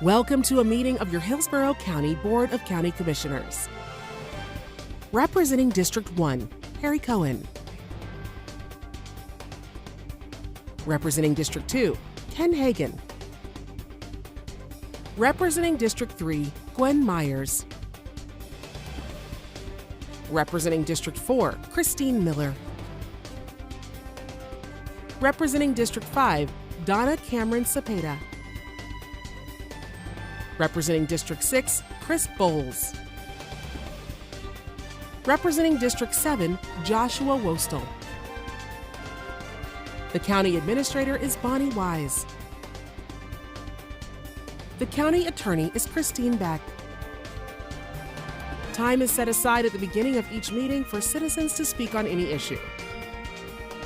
Welcome to a meeting of your Hillsborough County Board of County Commissioners. Representing District 1, Harry Cohen. Representing District 2, Ken Hagan. Representing District 3, Gwen Myers. Representing District 4, Christine Miller. Representing District 5, Donna Cameron Cepeda. Representing District 6, Chris Bowles. Representing District 7, Joshua Wostel. The County Administrator is Bonnie Wise. The County Attorney is Christine Beck. Time is set aside at the beginning of each meeting for citizens to speak on any issue.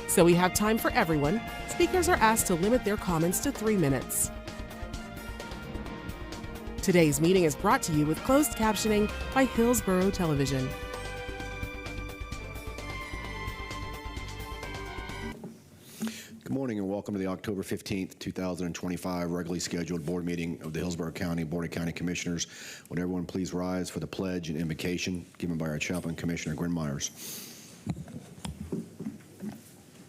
So we have time for everyone. Speakers are asked to limit their comments to 3 minutes. Today's meeting is brought to you with closed captioning by Hillsborough Television. Good morning and welcome to the October 15th, 2025 regularly scheduled board meeting of the Hillsborough County Board of County Commissioners. Would everyone please rise for the pledge and invocation given by our chaplain, Commissioner Gwen Myers.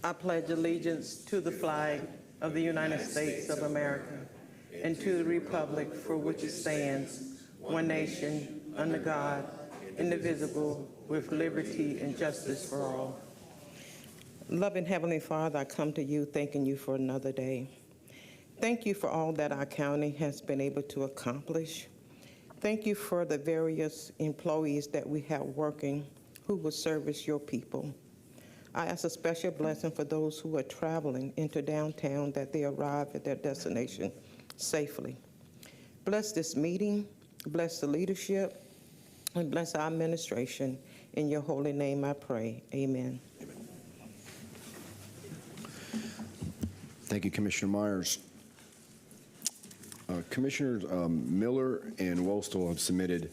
I pledge allegiance to the flag of the United States of America and to the republic for which it stands, one nation, under God, indivisible, with liberty and justice for all. Loving Heavenly Father, I come to you thanking you for another day. Thank you for all that our county has been able to accomplish. Thank you for the various employees that we have working who will service your people. I ask a special blessing for those who are traveling into downtown that they arrive at their destination safely. Bless this meeting, bless the leadership, and bless our administration. In your holy name I pray, amen. Thank you, Commissioner Myers. Commissioners Miller and Wostel have submitted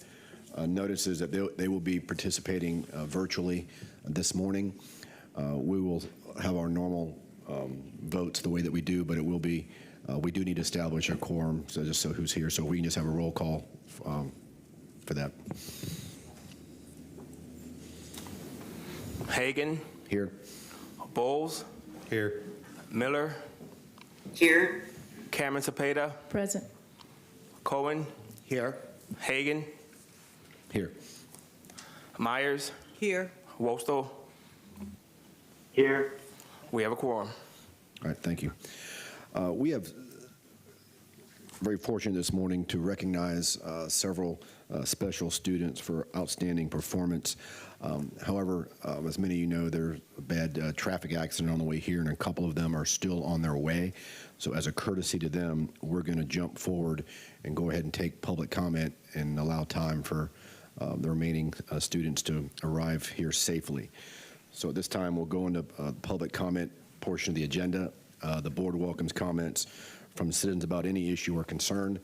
notices that they will be participating virtually this morning. We will have our normal votes the way that we do, but it will be, we do need to establish a quorum, so just so who's here, so we can just have a roll call for that. Hagan. Here. Bowles. Here. Miller. Here. Cameron Cepeda. Present. Cohen. Here. Hagan. Here. Myers. Here. Wostel. Here. We have a quorum. All right, thank you. We have very fortunate this morning to recognize several special students for outstanding performance. However, as many of you know, there's a bad traffic accident on the way here, and a couple of them are still on their way. So as a courtesy to them, we're going to jump forward and go ahead and take public comment and allow time for the remaining students to arrive here safely. So at this time, we'll go into public comment portion of the agenda. The board welcomes comments from citizens about any issue or concern.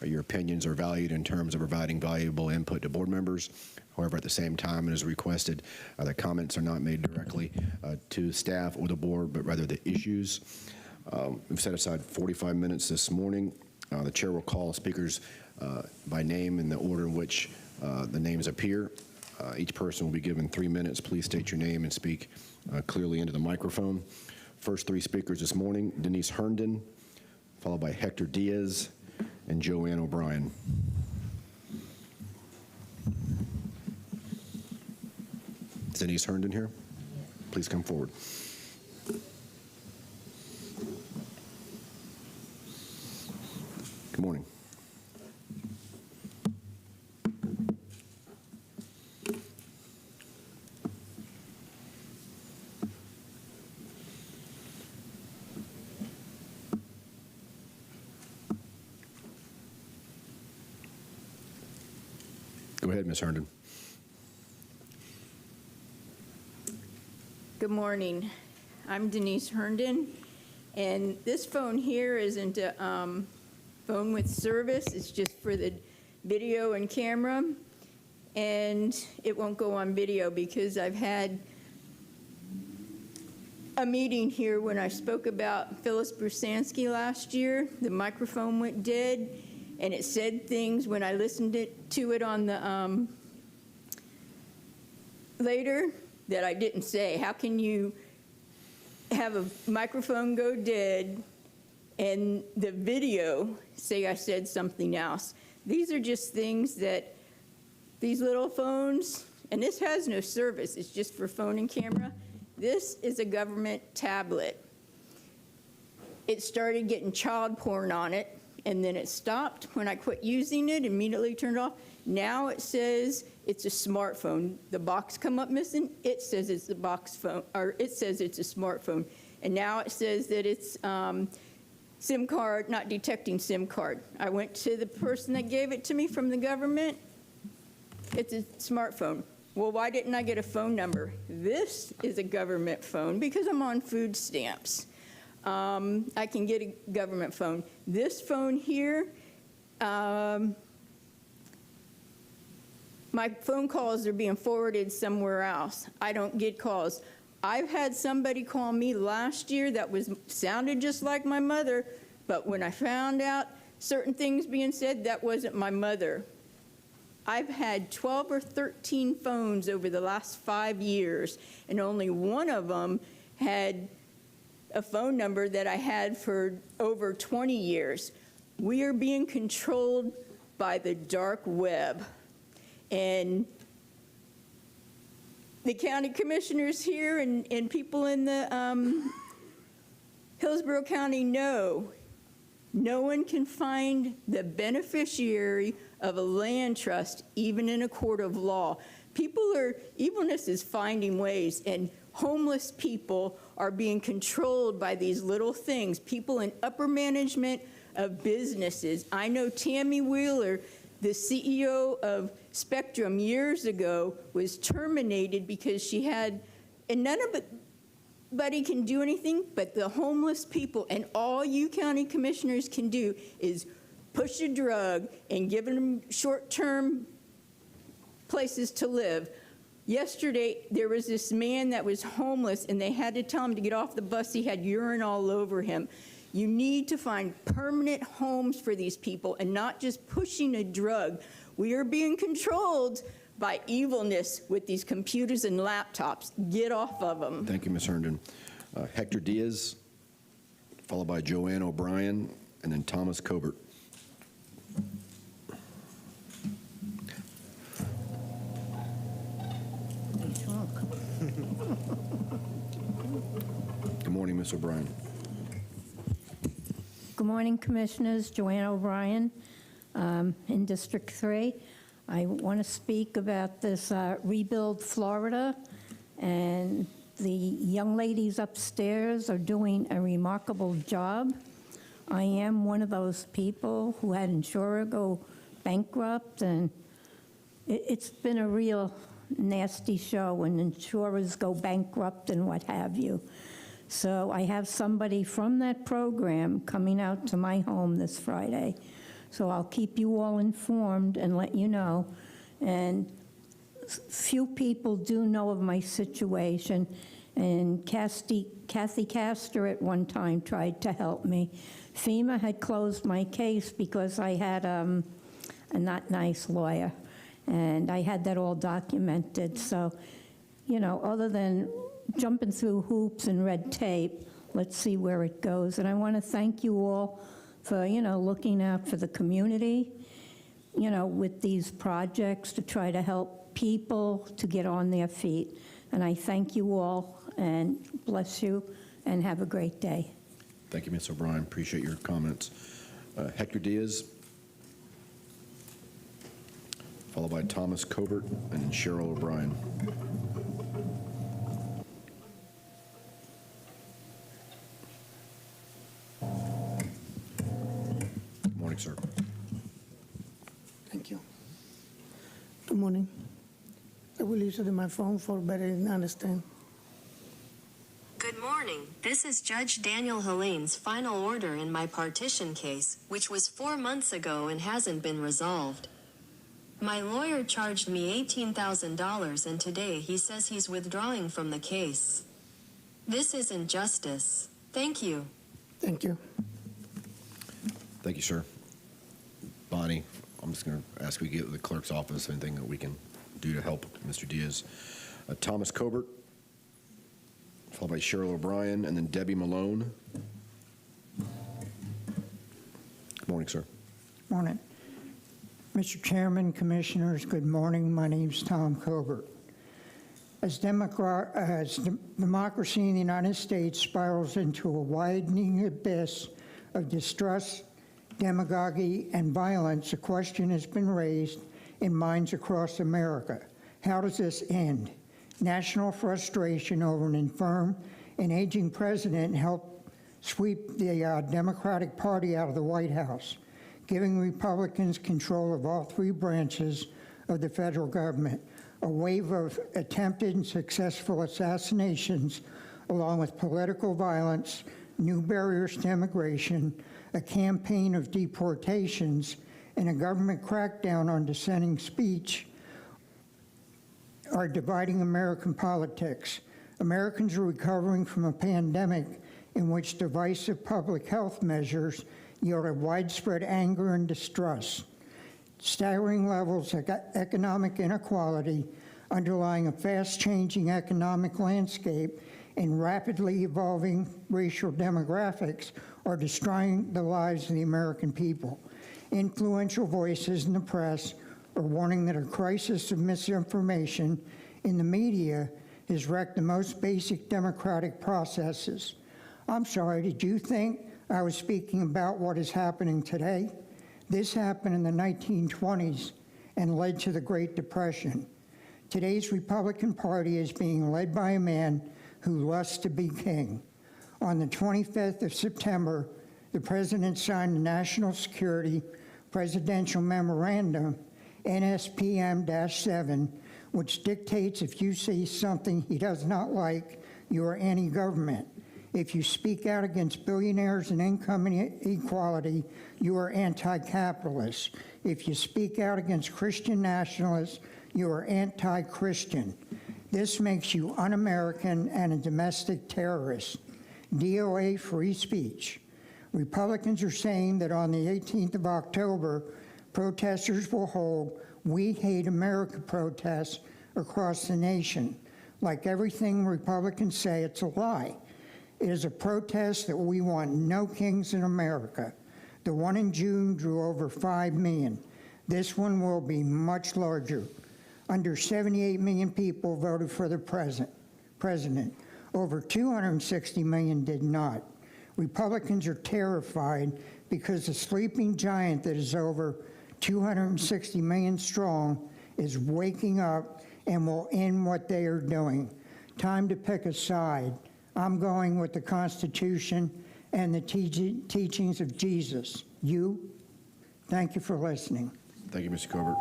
Your opinions are valued in terms of providing valuable input to board members. However, at the same time, it is requested that comments are not made directly to staff or the board, but rather the issues. We've set aside 45 minutes this morning. The chair will call speakers by name in the order in which the names appear. Each person will be given 3 minutes. Please state your name and speak clearly into the microphone. First 3 speakers this morning, Denise Herndon, followed by Hector Diaz and Joanne O'Brien. Is Denise Herndon here? Please come forward. Good morning. Go ahead, Ms. Herndon. Good morning. I'm Denise Herndon, and this phone here isn't a phone with service. It's just for the video and camera, and it won't go on video because I've had a meeting here when I spoke about Phyllis Brusansky last year. The microphone went dead, and it said things when I listened to it on the later that I didn't say. How can you have a microphone go dead and the video say I said something else? These are just things that these little phones, and this has no service, it's just for phone and camera. This is a government tablet. It started getting child porn on it, and then it stopped when I quit using it, immediately turned off. Now it says it's a smartphone. The box come up missing, it says it's a box phone, or it says it's a smartphone. And now it says that it's SIM card, not detecting SIM card. I went to the person that gave it to me from the government. It's a smartphone. Well, why didn't I get a phone number? This is a government phone because I'm on food stamps. I can get a government phone. This phone here, my phone calls are being forwarded somewhere else. I don't get calls. I've had somebody call me last year that sounded just like my mother, but when I found out certain things being said, that wasn't my mother. I've had 12 or 13 phones over the last 5 years, and only one of them had a phone number that I had for over 20 years. We are being controlled by the dark web. And the county commissioners here and people in the Hillsborough County know no one can find the beneficiary of a land trust, even in a court of law. Evilness is finding ways, and homeless people are being controlled by these little things. People in upper management of businesses. I know Tammy Wheeler, the CEO of Spectrum years ago, was terminated because she had, and nobody can do anything but the homeless people, and all you county commissioners can do is push a drug and give them short-term places to live. Yesterday, there was this man that was homeless, and they had to tell him to get off the bus. He had urine all over him. You need to find permanent homes for these people and not just pushing a drug. We are being controlled by evilness with these computers and laptops. Get off of them. Thank you, Ms. Herndon. Hector Diaz, followed by Joanne O'Brien, and then Thomas Cobert. Good morning, Ms. O'Brien. Good morning, Commissioners. Joanne O'Brien in District 3. I want to speak about this Rebuild Florida, and the young ladies upstairs are doing a remarkable job. I am one of those people who had insurer go bankrupt, and it's been a real nasty show when insurers go bankrupt and what have you. So I have somebody from that program coming out to my home this Friday. So I'll keep you all informed and let you know. And few people do know of my situation. And Kathy Castor at one time tried to help me. FEMA had closed my case because I had a not nice lawyer. And I had that all documented. So, you know, other than jumping through hoops and red tape, let's see where it goes. And I want to thank you all for, you know, looking out for the community, you know, with these projects to try to help people to get on their feet. And I thank you all, and bless you, and have a great day. Thank you, Ms. O'Brien. Appreciate your comments. Hector Diaz, followed by Thomas Cobert, and then Cheryl O'Brien. Good morning, sir. Thank you. Good morning. I will use it in my phone for better understand. Good morning. This is Judge Daniel Helene's final order in my partition case, which was 4 months ago and hasn't been resolved. My lawyer charged me $18,000, and today he says he's withdrawing from the case. This isn't justice. Thank you. Thank you. Thank you, sir. Bonnie, I'm just going to ask we get with the clerk's office, anything that we can do to help Mr. Diaz. Thomas Cobert, followed by Cheryl O'Brien, and then Debbie Malone. Good morning, sir. Morning. Mr. Chairman, Commissioners, good morning. My name's Tom Cobert. As democracy in the United States spirals into a widening abyss of distrust, demagoguery, and violence, a question has been raised in minds across America. How does this end? National frustration over an infirm and aging president helped sweep the Democratic Party out of the White House, giving Republicans control of all three branches of the federal government. A wave of attempted and successful assassinations, along with political violence, new barriers to immigration, a campaign of deportations, and a government crackdown on dissenting speech are dividing American politics. Americans are recovering from a pandemic in which divisive public health measures yielded widespread anger and distrust. Staggering levels of economic inequality underlying a fast-changing economic landscape and rapidly evolving racial demographics are destroying the lives of the American people. Influential voices in the press are warning that a crisis of misinformation in the media has wrecked the most basic democratic processes. I'm sorry, did you think I was speaking about what is happening today? This happened in the 1920s and led to the Great Depression. Today's Republican Party is being led by a man who lusts to be king. On the 25th of September, the president signed the National Security Presidential Memorandum, NSPM-7, which dictates if you say something he does not like, you are anti-government. If you speak out against billionaires and income inequality, you are anti-capitalist. If you speak out against Christian nationalists, you are anti-Christian. This makes you un-American and a domestic terrorist. DOA free speech. Republicans are saying that on the 18th of October, protesters will hold We Hate America protests across the nation. Like everything Republicans say, it's a lie. It is a protest that we want no kings in America. The one in June drew over 5 million. This one will be much larger. Under 78 million people voted for the president. Over 260 million did not. Republicans are terrified because the sleeping giant that is over 260 million strong is waking up and will end what they are doing. Time to pick a side. I'm going with the Constitution and the teachings of Jesus. You? Thank you for listening. Thank you, Mr. Covert.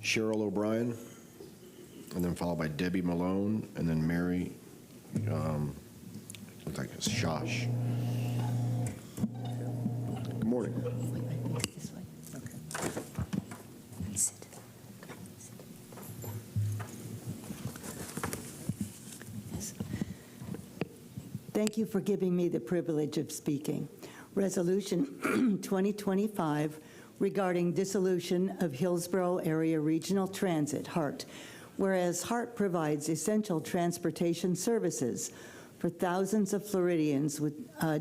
Cheryl O'Brien, and then followed by Debbie Malone, and then Mary, looks like it's Shosh. Good morning. Thank you for giving me the privilege of speaking. Resolution 2025 regarding dissolution of Hillsborough Area Regional Transit, HART. Whereas HART provides essential transportation services for thousands of Floridians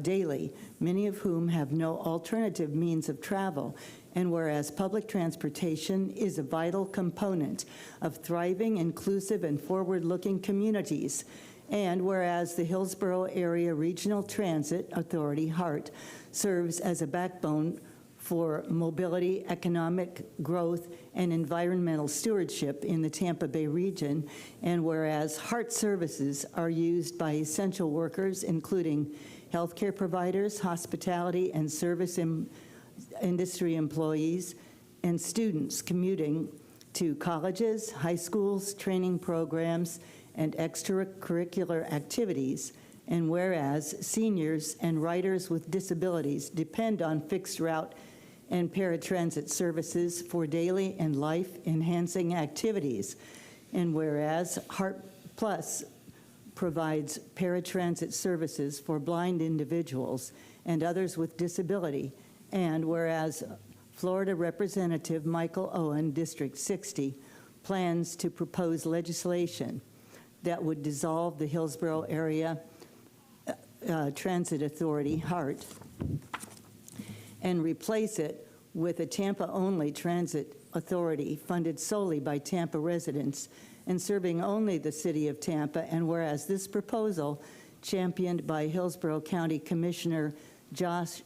daily, many of whom have no alternative means of travel, and whereas public transportation is a vital component of thriving, inclusive, and forward-looking communities, and whereas the Hillsborough Area Regional Transit Authority, HART, serves as a backbone for mobility, economic growth, and environmental stewardship in the Tampa Bay region, and whereas HART services are used by essential workers, including healthcare providers, hospitality and service industry employees, and students commuting to colleges, high schools, training programs, and extracurricular activities, and whereas seniors and riders with disabilities depend on fixed route and paratransit services for daily and life-enhancing activities, and whereas HART Plus provides paratransit services for blind individuals and others with disability, and whereas Florida Representative Michael Owen, District 60, plans to propose legislation that would dissolve the Hillsborough Area Transit Authority, HART, and replace it with a Tampa-only transit authority funded solely by Tampa residents and serving only the city of Tampa. And whereas this proposal, championed by Hillsborough County Commissioner Josh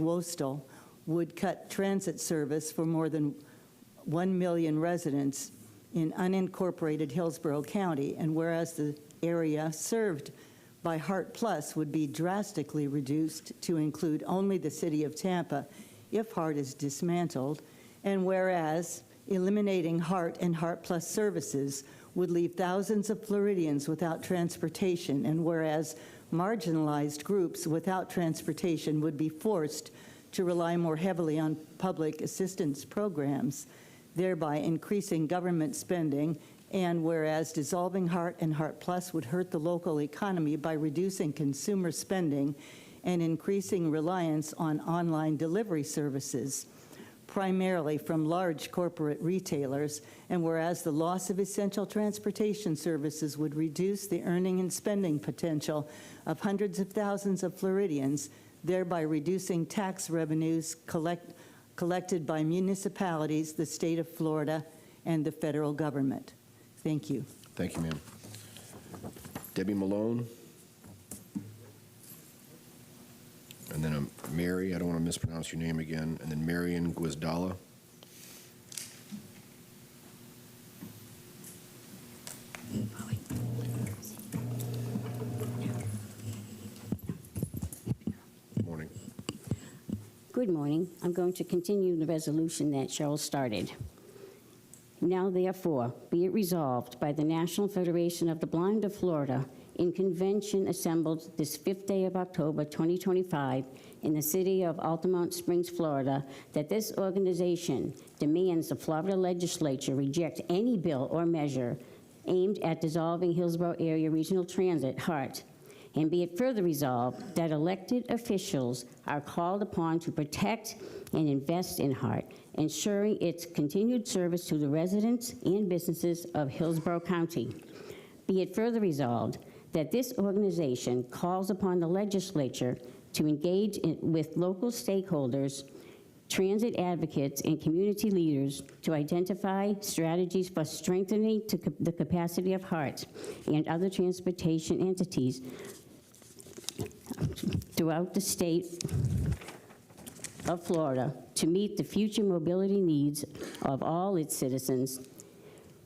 Wostel, would cut transit service for more than 1 million residents in unincorporated Hillsborough County, and whereas the area served by HART Plus would be drastically reduced to include only the city of Tampa if HART is dismantled, and whereas eliminating HART and HART Plus services would leave thousands of Floridians without transportation, and whereas marginalized groups without transportation would be forced to rely more heavily on public assistance programs, thereby increasing government spending, and whereas dissolving HART and HART Plus would hurt the local economy by reducing consumer spending and increasing reliance on online delivery services, primarily from large corporate retailers, and whereas the loss of essential transportation services would reduce the earning and spending potential of hundreds of thousands of Floridians, thereby reducing tax revenues collected by municipalities, the state of Florida, and the federal government. Thank you. Thank you, ma'am. Debbie Malone. And then Mary, I don't want to mispronounce your name again, and then Marion Guizdala. Morning. Good morning. I'm going to continue the resolution that Cheryl started. Now, therefore, be it resolved by the National Federation of the Blind of Florida in convention assembled this 5th day of October 2025 in the city of Altamont Springs, Florida, that this organization demands the Florida legislature reject any bill or measure aimed at dissolving Hillsborough Area Regional Transit, HART. And be it further resolved that elected officials are called upon to protect and invest in HART, ensuring its continued service to the residents and businesses of Hillsborough County. Be it further resolved that this organization calls upon the legislature to engage with local stakeholders, transit advocates, and community leaders to identify strategies for strengthening the capacity of HART and other transportation entities throughout the state of Florida to meet the future mobility needs of all its citizens.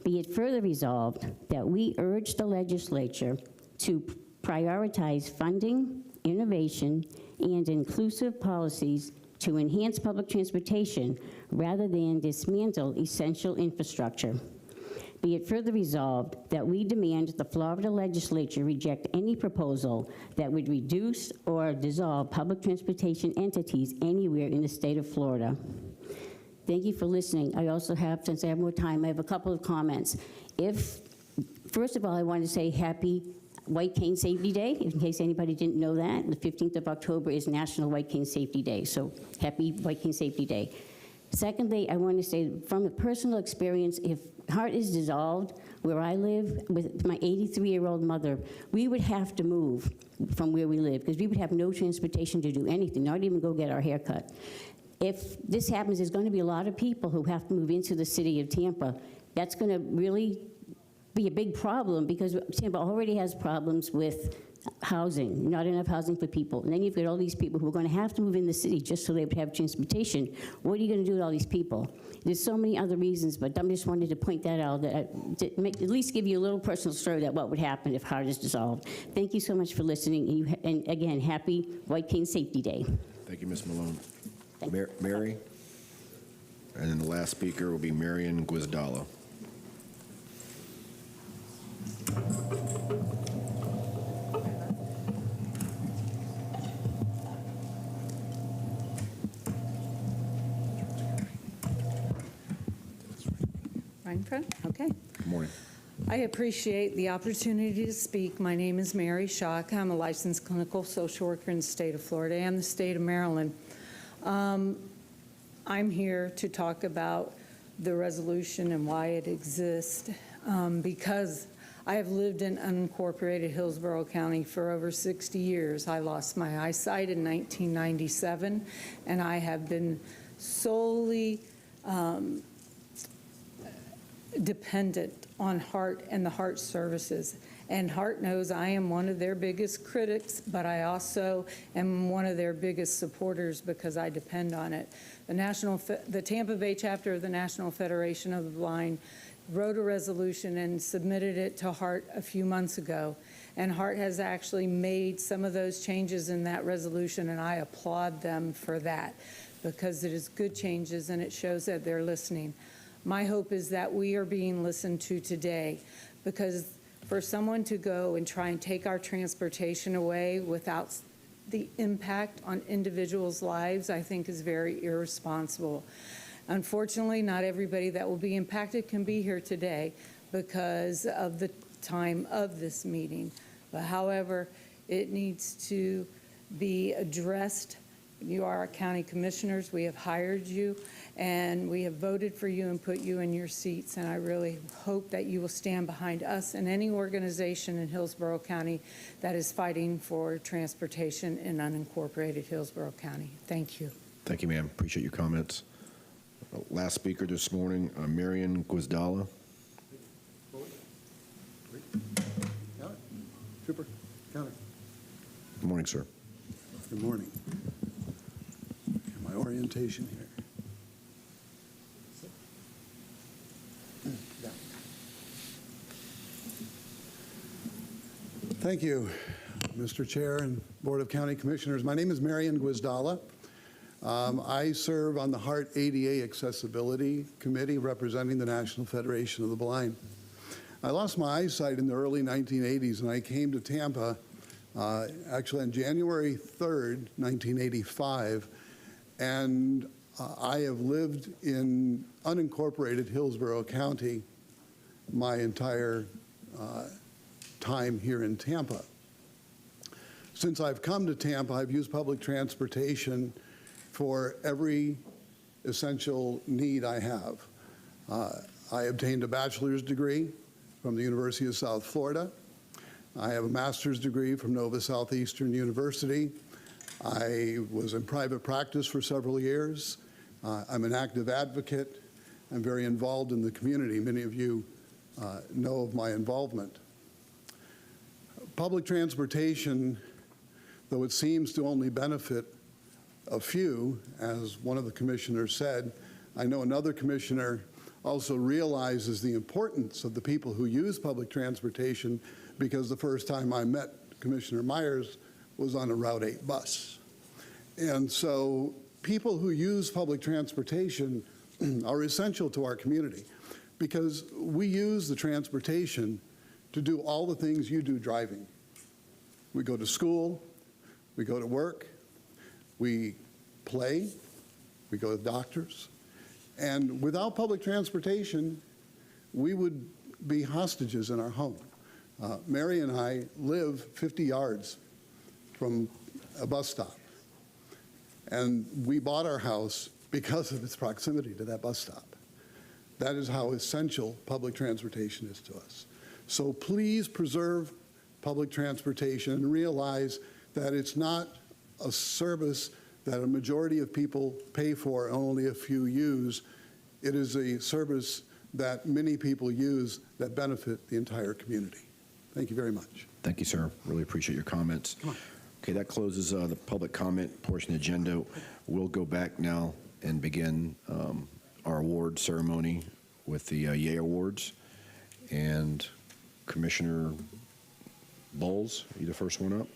Be it further resolved that we urge the legislature to prioritize funding, innovation, and inclusive policies to enhance public transportation rather than dismantle essential infrastructure. Be it further resolved that we demand the Florida legislature reject any proposal that would reduce or dissolve public transportation entities anywhere in the state of Florida. Thank you for listening. I also have, since I have more time, I have a couple of comments. First of all, I want to say happy White Cane Safety Day, in case anybody didn't know that. The 15th of October is National White Cane Safety Day, so happy White Cane Safety Day. Secondly, I want to say from a personal experience, if HART is dissolved, where I live with my 83-year-old mother, we would have to move from where we live because we would have no transportation to do anything, not even go get our hair cut. If this happens, there's going to be a lot of people who have to move into the city of Tampa. That's going to really be a big problem because Tampa already has problems with housing, not enough housing for people. And then you've got all these people who are going to have to move in the city just so they would have transportation. What are you going to do with all these people? There's so many other reasons, but I just wanted to point that out, that at least give you a little personal story that what would happen if HART is dissolved. Thank you so much for listening, and again, happy White Cane Safety Day. Thank you, Ms. Malone. Mary? And then the last speaker will be Marion Guizdala. Right in front? Okay. Good morning. I appreciate the opportunity to speak. My name is Mary Schock. I'm a licensed clinical social worker in the state of Florida and the state of Maryland. I'm I'm here to talk about the resolution and why it exists, because I have lived in unincorporated Hillsborough County for over 60 years. I lost my eyesight in 1997, and I have been solely dependent on HART and the HART services. And HART knows I am one of their biggest critics, but I also am one of their biggest supporters because I depend on it. The Tampa Bay chapter of the National Federation of the Blind wrote a resolution and submitted it to HART a few months ago. And HART has actually made some of those changes in that resolution, and I applaud them for that because it is good changes and it shows that they're listening. My hope is that we are being listened to today, because for someone to go and try and take our transportation away without the impact on individuals' lives, I think is very irresponsible. Unfortunately, not everybody that will be impacted can be here today because of the time of this meeting. But however, it needs to be addressed. You are our county commissioners. We have hired you, and we have voted for you and put you in your seats. And I really hope that you will stand behind us and any organization in Hillsborough County that is fighting for transportation in unincorporated Hillsborough County. Thank you. Thank you, ma'am. Appreciate your comments. Last speaker this morning, Marian Guizdala. Trooper, counter. Good morning, sir. Good morning. My orientation here. Thank you, Mr. Chair and Board of County Commissioners. My name is Marian Guizdala. I serve on the HART ADA Accessibility Committee representing the National Federation of the Blind. I lost my eyesight in the early 1980s, and I came to Tampa actually on January 3rd, 1985, and I have lived in unincorporated Hillsborough County my entire time here in Tampa. Since I've come to Tampa, I've used public transportation for every essential need I have. I obtained a bachelor's degree from the University of South Florida. I have a master's degree from Nova Southeastern University. I was in private practice for several years. I'm an active advocate. I'm very involved in the community. Many of you know of my involvement. Public transportation, though it seems to only benefit a few, as one of the commissioners said, I know another commissioner also realizes the importance of the people who use public transportation, because the first time I met Commissioner Myers was on a Route 8 bus. And so people who use public transportation are essential to our community, because we use the transportation to do all the things you do driving. We go to school, we go to work, we play, we go to doctors, and without public transportation, we would be hostages in our home. Mary and I live 50 yards from a bus stop, and we bought our house because of its proximity to that bus stop. That is how essential public transportation is to us. So please preserve public transportation and realize that it's not a service that a majority of people pay for and only a few use. It is a service that many people use that benefit the entire community. Thank you very much. Thank you, sir. Really appreciate your comments. Okay, that closes the public comment portion of the agenda. We'll go back now and begin our award ceremony with the Yay Awards. And Commissioner Bowles, you the first one up,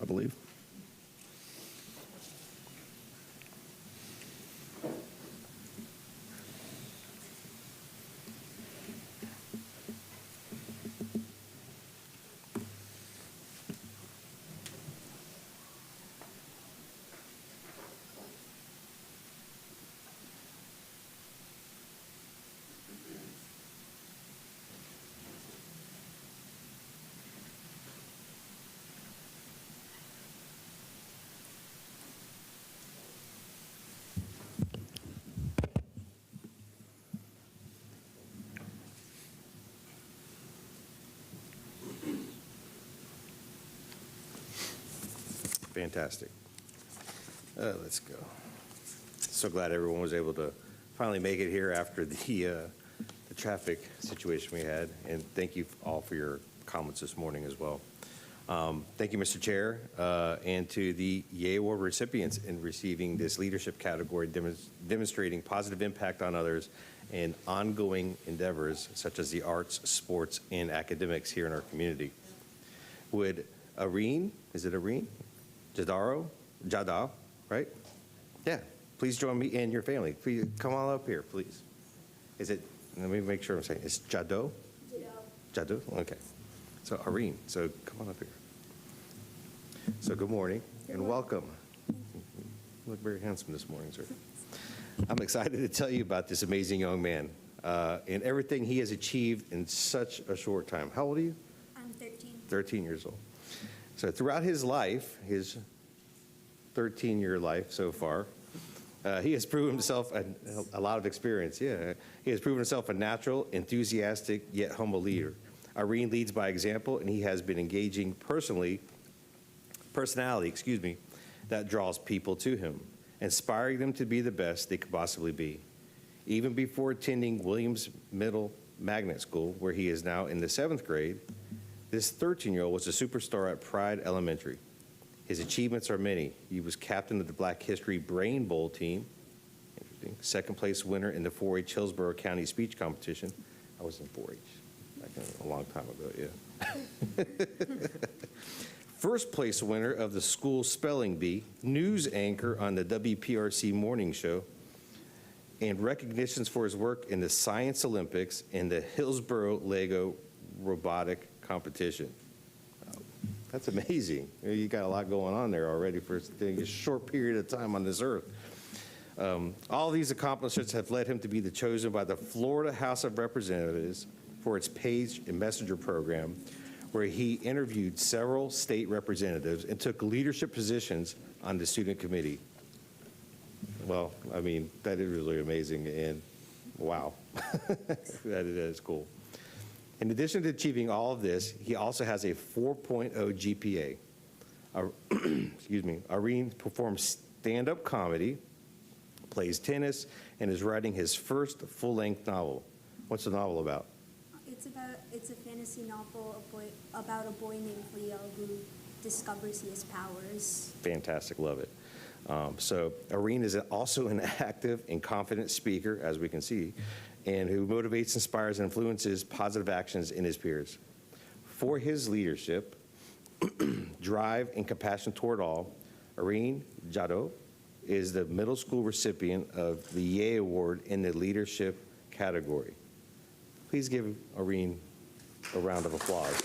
I believe. Fantastic. Let's go. So glad everyone was able to finally make it here after the traffic situation we had, and thank you all for your comments this morning as well. Thank you, Mr. Chair, and to the Yay Award recipients in receiving this leadership category, demonstrating positive impact on others and ongoing endeavors such as the arts, sports, and academics here in our community. Would Irene, is it Irene? Jadao, right? Yeah, please join me and your family. Please come on up here, please. Is it, let me make sure I'm saying, it's Jado? Jado, okay. So Irene, so come on up here. So good morning and welcome. You look very handsome this morning, sir. I'm excited to tell you about this amazing young man and everything he has achieved in such a short time. How old are you? I'm 13. 13 years old. So throughout his life, his 13-year life so far, he has proven himself a lot of experience. Yeah, he has proven himself a natural, enthusiastic, yet humble leader. Irene leads by example, and he has been engaging personality, that draws people to him, inspiring them to be the best they could possibly be. Even before attending Williams Middle Magnet School, where he is now in the 7th grade, this 13-year-old was a superstar at Pride Elementary. His achievements are many. He was captain of the Black History Brain Bowl team, interesting, 2nd place winner in the 4-H Hillsborough County speech competition. I was in 4-H a long time ago, yeah. 1st place winner of the school spelling bee, news anchor on the WPRC morning show, and recognitions for his work in the Science Olympics and the Hillsborough Lego robotic competition. That's amazing. You got a lot going on there already for a short period of time on this earth. All these accomplishments have led him to be chosen by the Florida House of Representatives for its Page and Messenger program, where he interviewed several state representatives and took leadership positions on the student committee. Well, I mean, that is really amazing, and wow, that is cool. In addition to achieving all of this, he also has a 4.0 GPA. Excuse me. Irene performs stand-up comedy, plays tennis, and is writing his first full-length novel. What's the novel about? It's a fantasy novel about a boy named Leo who discovers he has powers. Fantastic, love it. So Irene is also an active and confident speaker, as we can see, and who motivates, inspires, and influences positive actions in his peers. For his leadership, drive, and compassion toward all, Irene Jadot is the middle school recipient of the Yay Award in the leadership category. Please give Irene a round of applause.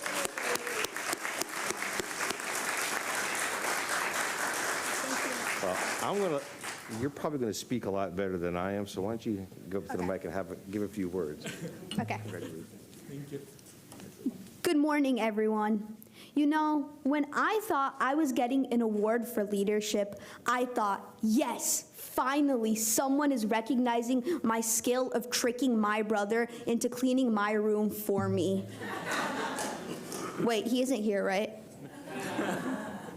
Well, you're probably going to speak a lot better than I am, so why don't you go up to the mic and give a few words. Okay. Good morning, everyone. You know, when I thought I was getting an award for leadership, I thought, yes, finally someone is recognizing my skill of tricking my brother into cleaning my room for me. Wait, he isn't here, right?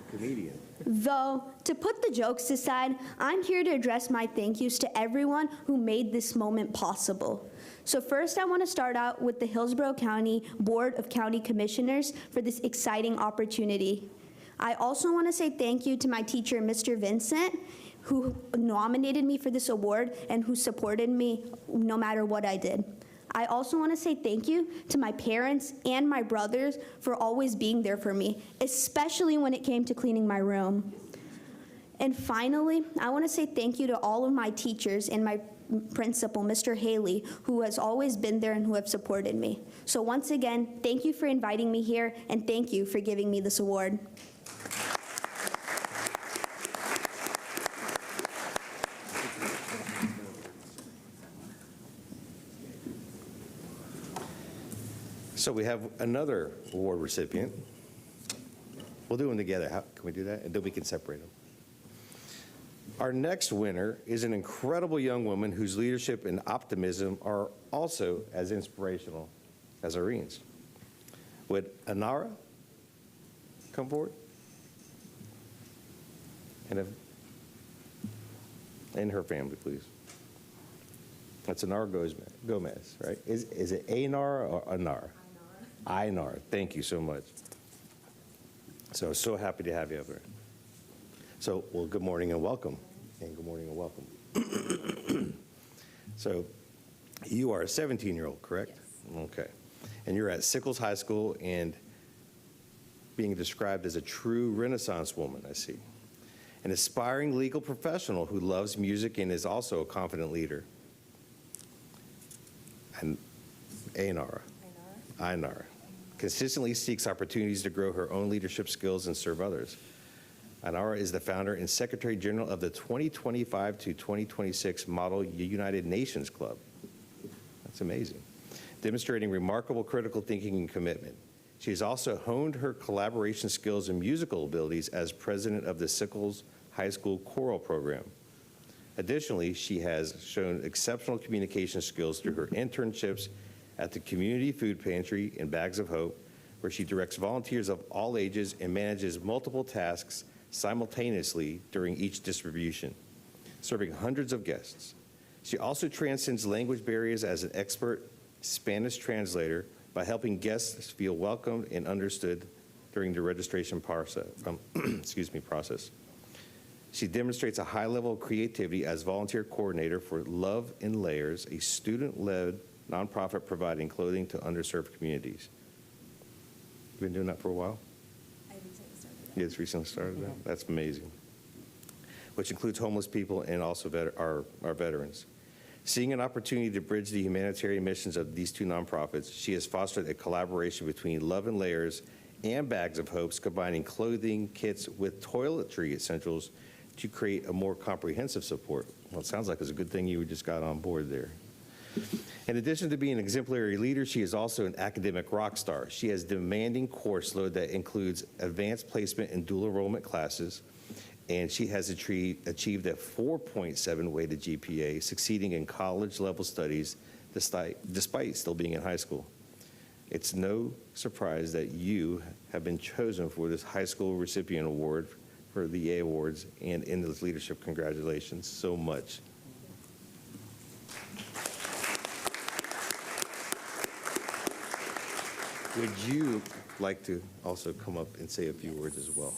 Comedian. Though, to put the jokes aside, I'm here to address my thank yous to everyone who made this moment possible. So first, I want to start out with the Hillsborough County Board of County Commissioners for this exciting opportunity. I also want to say thank you to my teacher, Mr. Vincent, who nominated me for this award and who supported me no matter what I did. I also want to say thank you to my parents and my brothers for always being there for me, especially when it came to cleaning my room. And finally, I want to say thank you to all of my teachers and my principal, Mr. Haley, who has always been there and who have supported me. So once again, thank you for inviting me here, and thank you for giving me this award. So we have another award recipient. We'll do them together. Can we do that? And then we can separate them. Our next winner is an incredible young woman whose leadership and optimism are also as inspirational as Irene's. Would Anara come forward? And her family, please. That's Anar Gomez, right? Is it Anar or Anar? Einar. Thank you so much. So happy to have you up here. So, well, good morning and welcome. And good morning and welcome. So, you are a 17-year-old, correct? Yes. Okay. And you're at Sickles High School and being described as a true Renaissance woman, I see. An aspiring legal professional who loves music and is also a confident leader. And Einar consistently seeks opportunities to grow her own leadership skills and serve others. Ainara is the founder and Secretary General of the 2025 to 2026 Model United Nations Club. That's amazing. Demonstrating remarkable critical thinking and commitment. She has also honed her collaboration skills and musical abilities as president of the Sickles High School Choral Program. Additionally, she has shown exceptional communication skills through her internships at the Community Food Pantry in Bags of Hope, where she directs volunteers of all ages and manages multiple tasks simultaneously during each distribution, serving hundreds of guests. She also transcends language barriers as an expert Spanish translator by helping guests feel welcomed and understood during the registration process. She demonstrates a high level of creativity as volunteer coordinator for Love in Layers, a student-led nonprofit providing clothing to underserved communities. You've been doing that for a while? I recently started that. Yeah, it's recently started that. That's amazing. Which includes homeless people and also our veterans. Seeing an opportunity to bridge the humanitarian missions of these two nonprofits, she has fostered a collaboration between Love and Layers and Bags of Hopes, combining clothing kits with toiletry essentials to create a more comprehensive support. Well, it sounds like it's a good thing you just got on board there. In addition to being an exemplary leader, she is also an academic rock star. She has demanding course load that includes advanced placement and dual enrollment classes, and she has achieved a 4.7 weighted GPA, succeeding in college-level studies despite still being in high school. It's no surprise that you have been chosen for this high school recipient award for the A Awards and in this leadership. Congratulations so much. Would you like to also come up and say a few words as well?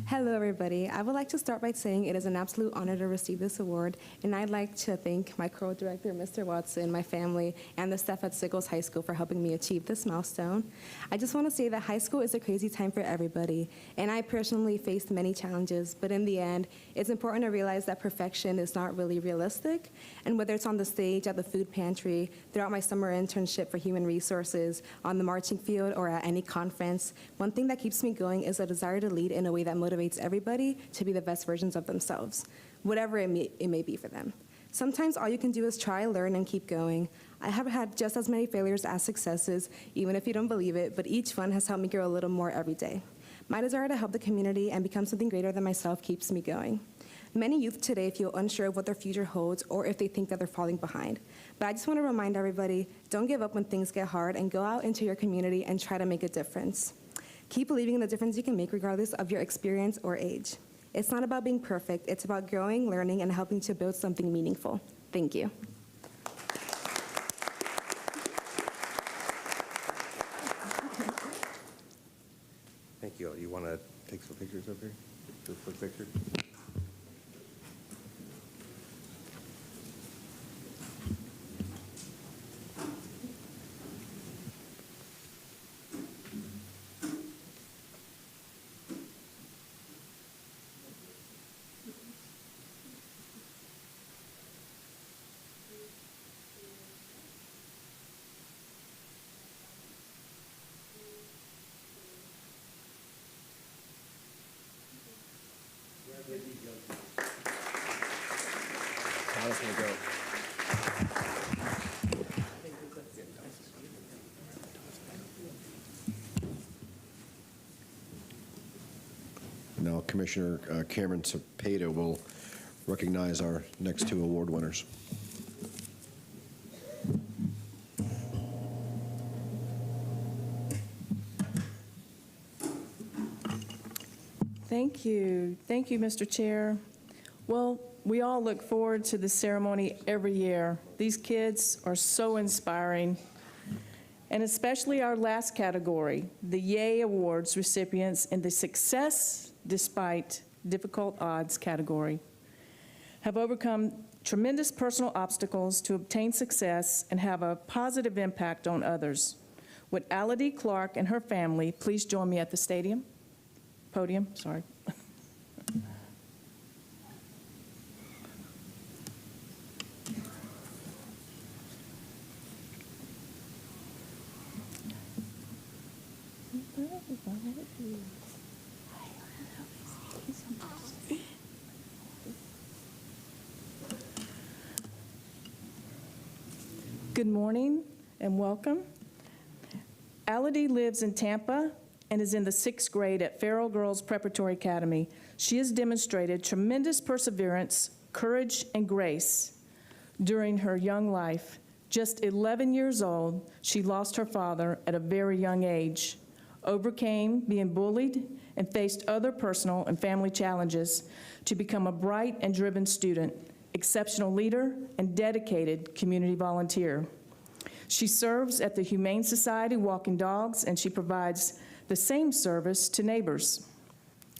Hello, everybody. I would like to start by saying it is an absolute honor to receive this award, and I'd like to thank my co-director, Mr. Watson, my family, and the staff at Sickles High School for helping me achieve this milestone. I just want to say that high school is a crazy time for everybody, and I personally faced many challenges, but in the end, it's important to realize that perfection is not really realistic, and whether it's on the stage, at the food pantry, throughout my summer internship for human resources, on the marching field, or at any conference, one thing that keeps me going is a desire to lead in a way that motivates everybody to be the best versions of themselves, whatever it may be for them. Sometimes all you can do is try, learn, and keep going. I have had just as many failures as successes, even if you don't believe it, but each one has helped me grow a little more every day. My desire to help the community and become something greater than myself keeps me going. Many youth today feel unsure of what their future holds or if they think that they're falling behind. But I just want to remind everybody, don't give up when things get hard and go out into your community and try to make a difference. Keep believing in the difference you can make regardless of your experience or age. It's not about being perfect, it's about growing, learning, and helping to build something meaningful. Thank you. Thank you. You want to take some pictures up here? Do a quick picture? Now, Commissioner Cameron Cepeda will recognize our next two award winners. Thank you. Thank you, Mr. Chair. Well, we all look forward to this ceremony every year. These kids are so inspiring, and especially our last category, the Yay Awards recipients in the Success Despite Difficult Odds category, have overcome tremendous personal obstacles to obtain success and have a positive impact on others. Would Ality Clark and her family please join me at the podium? Sorry. Good morning and welcome. Ality lives in Tampa and is in the 6th grade at Farrell Girls Preparatory Academy. She has demonstrated tremendous perseverance, courage, and grace during her young life. Just 11 years old, she lost her father at a very young age, overcame being bullied, and faced other personal and family challenges to become a bright and driven student, exceptional leader, and dedicated community volunteer. She serves at the Humane Society Walking Dogs, and she provides the same service to neighbors.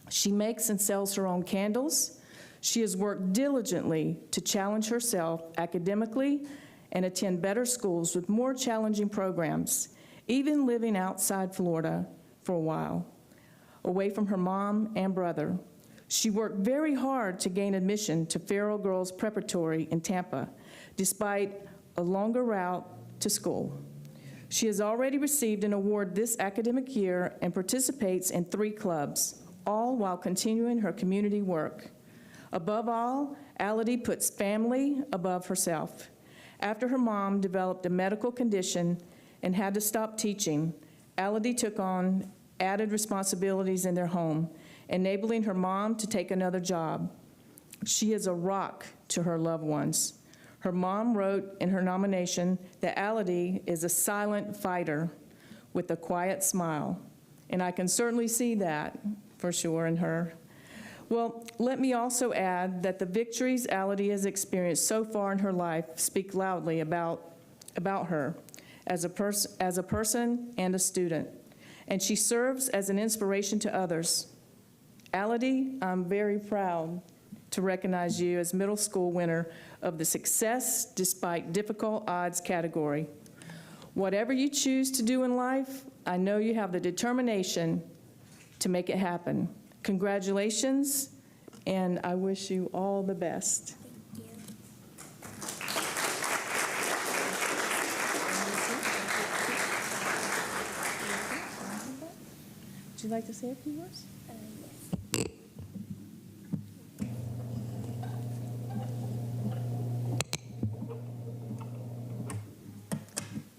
She makes and sells her own candles. She has worked diligently to challenge herself academically and attend better schools with more challenging programs, even living outside Florida for a while, away from her mom and brother. She worked very hard to gain admission to Farrell Girls Preparatory in Tampa, despite a longer route to school. She has already received an award this academic year and participates in 3 clubs, all while continuing her community work. Above all, Ality puts family above herself. After her mom developed a medical condition and had to stop teaching, Ality took on added responsibilities in their home, enabling her mom to take another job. She is a rock to her loved ones. Her mom wrote in her nomination that Ality is a silent fighter with a quiet smile, and I can certainly see that for sure in her. Well, let me also add that the victories Ality has experienced so far in her life speak loudly about her as a person and a student, and she serves as an inspiration to others. Ality, I'm very proud to recognize you as middle school winner of the Success Despite Difficult Odds category. Whatever you choose to do in life, I know you have the determination to make it happen. Congratulations, and I wish you all the best. Would you like to say a few words?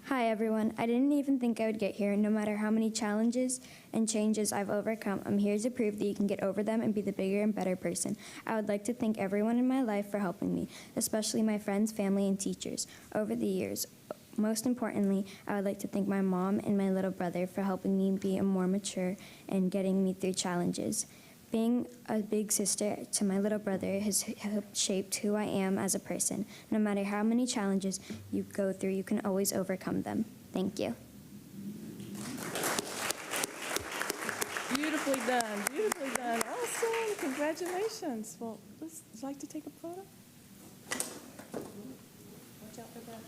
Hi everyone. I didn't even think I would get here. No matter how many challenges and changes I've overcome, I'm here to prove that you can get over them and be the bigger and better person. I would like to thank everyone in my life for helping me, especially my friends, family, and teachers over the years. Most importantly, I would like to thank my mom and my little brother for helping me be more mature and getting me through challenges. Being a big sister to my little brother has helped shape who I am as a person. No matter how many challenges you go through, you can always overcome them. Thank you. Beautifully done, beautifully done. Awesome, congratulations. Well, would you like to take a photo? Watch out for that.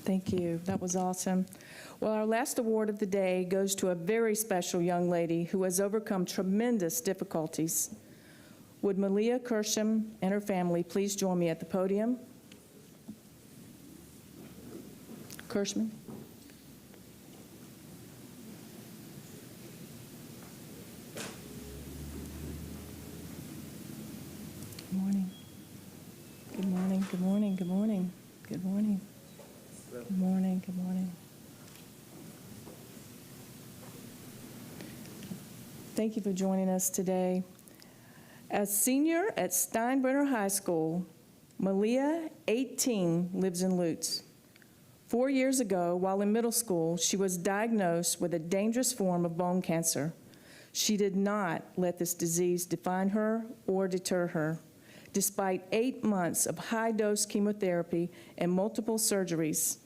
Thank you. That was awesome. Well, our last award of the day goes to a very special young lady who has overcome tremendous difficulties. Would Malia Kersham and her family please join me at the podium? Kirschman. Good morning. Good morning, good morning, good morning, good morning. Good morning, good morning. Thank you for joining us today. As senior at Steinbrenner High School, Malia, 18, lives in Lutz. 4 years ago, while in middle school, she was diagnosed with a dangerous form of bone cancer. She did not let this disease define her or deter her. Despite 8 months of high-dose chemotherapy and multiple surgeries,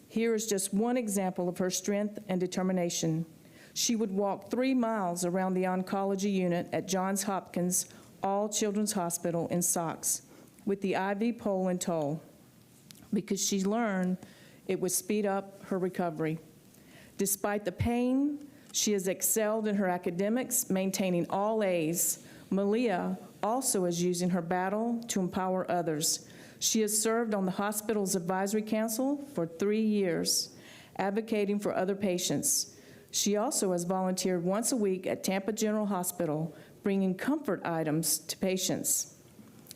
here is just one example of her strength and determination. She would walk 3 miles around the oncology unit at Johns Hopkins All Children's Hospital in socks with the IV pole and tow because she learned it would speed up her recovery. Despite the pain, she has excelled in her academics, maintaining all A's. Malia also is using her battle to empower others. She has served on the hospital's advisory council for 3 years, advocating for other patients. She also has volunteered once a week at Tampa General Hospital, bringing comfort items to patients.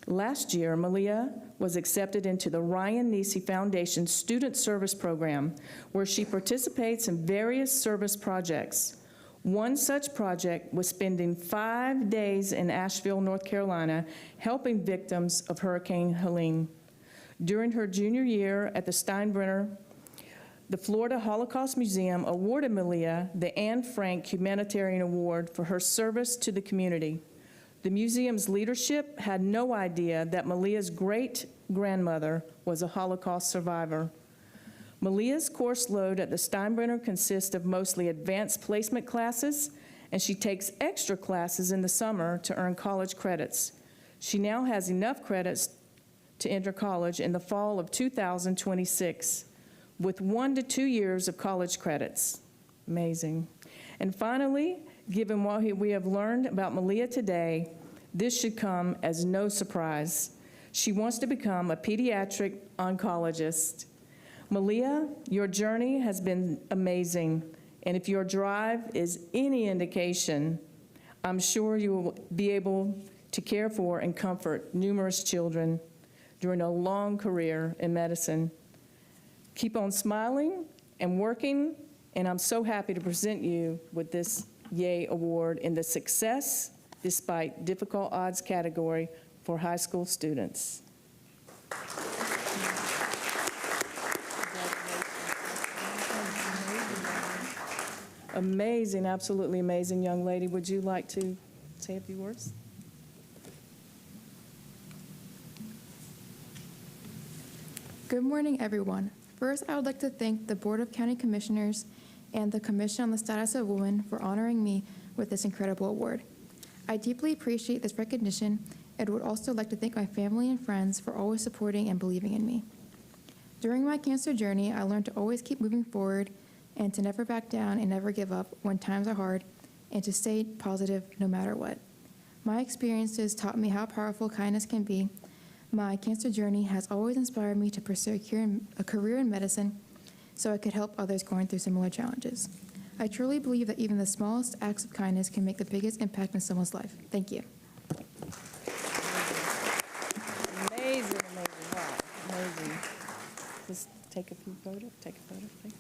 Last year, Malia was accepted into the Ryan Nisi Foundation Student Service Program, where she participates in various service projects. One such project was spending 5 days in Asheville, North Carolina, helping victims of Hurricane Helene. During her junior year at the Steinbrenner, the Florida Holocaust Museum awarded Malia the Anne Frank Humanitarian Award for her service to the community. The museum's leadership had no idea that Malia's great-grandmother was a Holocaust survivor. Malia's course load at the Steinbrenner consists of mostly advanced placement classes, and she takes extra classes in the summer to earn college credits. She now has enough credits to enter college in the fall of 2026, with 1 to 2 years of college credits. Amazing. And finally, given what we have learned about Malia today, this should come as no surprise. She wants to become a pediatric oncologist. Malia, your journey has been amazing, and if your drive is any indication, I'm sure you will be able to care for and comfort numerous children during a long career in medicine. Keep on smiling and working, and I'm so happy to present you with this Yay Award in the Success Despite Difficult Odds category for high school students. Amazing, absolutely amazing young lady. Would you like to say a few words? Good morning, everyone. First, I would like to thank the Board of County Commissioners and the Commission on the Status of Women for honoring me with this incredible award. I deeply appreciate this recognition and would also like to thank my family and friends for always supporting and believing in me. During my cancer journey, I learned to always keep moving forward and to never back down and never give up when times are hard, and to stay positive no matter what. My experiences taught me how powerful kindness can be. My cancer journey has always inspired me to pursue a career in medicine so I could help others going through similar challenges. I truly believe that even the smallest acts of kindness can make the biggest impact in someone's life. Thank you. Amazing, amazing, wow, amazing. Just take a few photos, take a photo, please.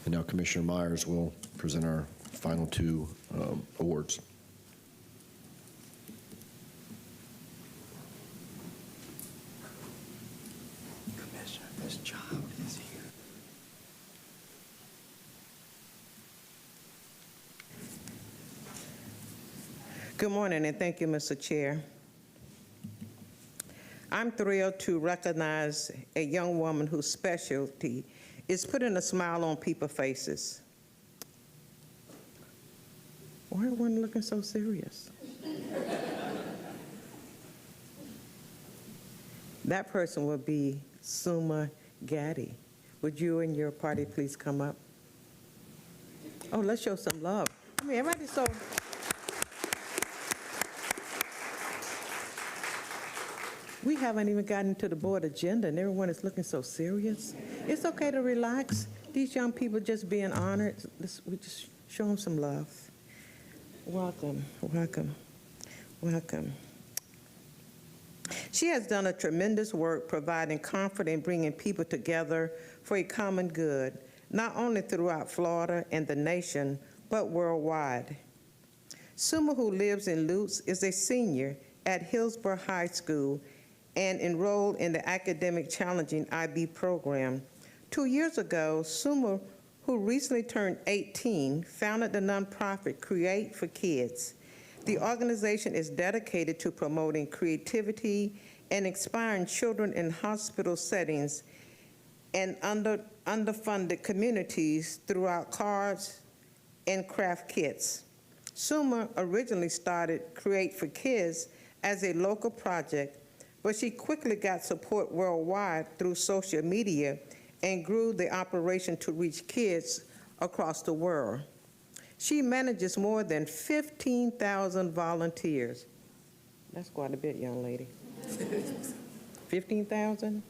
And now Commissioner Myers will present our final two awards. Good morning, and thank you, Mr. Chair. I'm thrilled to recognize a young woman whose specialty is putting a smile on people's faces. Why are one looking so serious? That person will be Suma Gaddy. Would you and your party please come up? Oh, let's show some love. I mean, everybody's so... We haven't even gotten to the board agenda, and everyone is looking so serious. It's okay to relax. These young people just being honored. We just show them some love. Welcome, welcome, welcome. She has done a tremendous work providing comfort and bringing people together for a common good, not only throughout Florida and the nation, but worldwide. Suma, who lives in Lutz, is a senior at Hillsborough High School and enrolled in the academic challenging IB program. 2 years ago, Suma, who recently turned 18, founded the nonprofit Create for Kids. The organization is dedicated to promoting creativity and inspiring children in hospital settings and underfunded communities throughout cards and craft kits. Suma originally started Create for Kids as a local project, but she quickly got support worldwide through social media and grew the operation to reach kids across the world. She manages more than 15,000 volunteers. That's quite a bit, young lady. 15,000?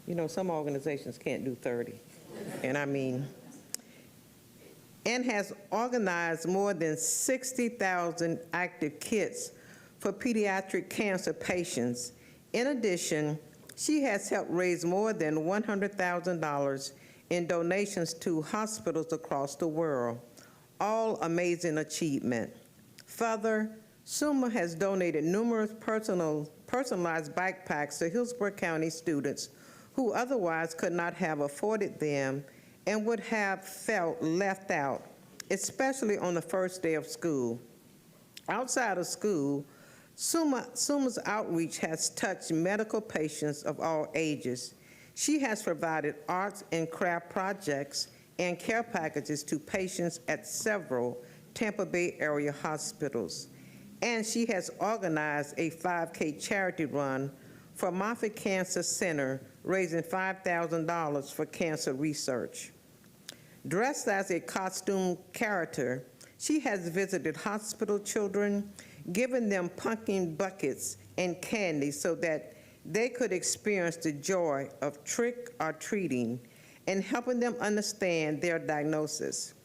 You know, some organizations can't do 30. And has organized more than 60,000 active kits for pediatric cancer patients. In addition, she has helped raise more than $100,000 in donations to hospitals across the world. All amazing achievement. Further, Suma has donated numerous personalized backpacks to Hillsborough County students who otherwise could not have afforded them and would have felt left out, especially on the first day of school. Outside of school, Suma's outreach has touched medical patients of all ages. She has provided arts and craft projects and care packages to patients at several Tampa Bay area hospitals. And she has organized a 5K charity run for Moffitt Cancer Center, raising $5,000 for cancer research. Dressed as a costume character, she has visited hospital children, giving them pumpkin buckets and candy so that they could experience the joy of trick or treating and helping them understand their diagnosis.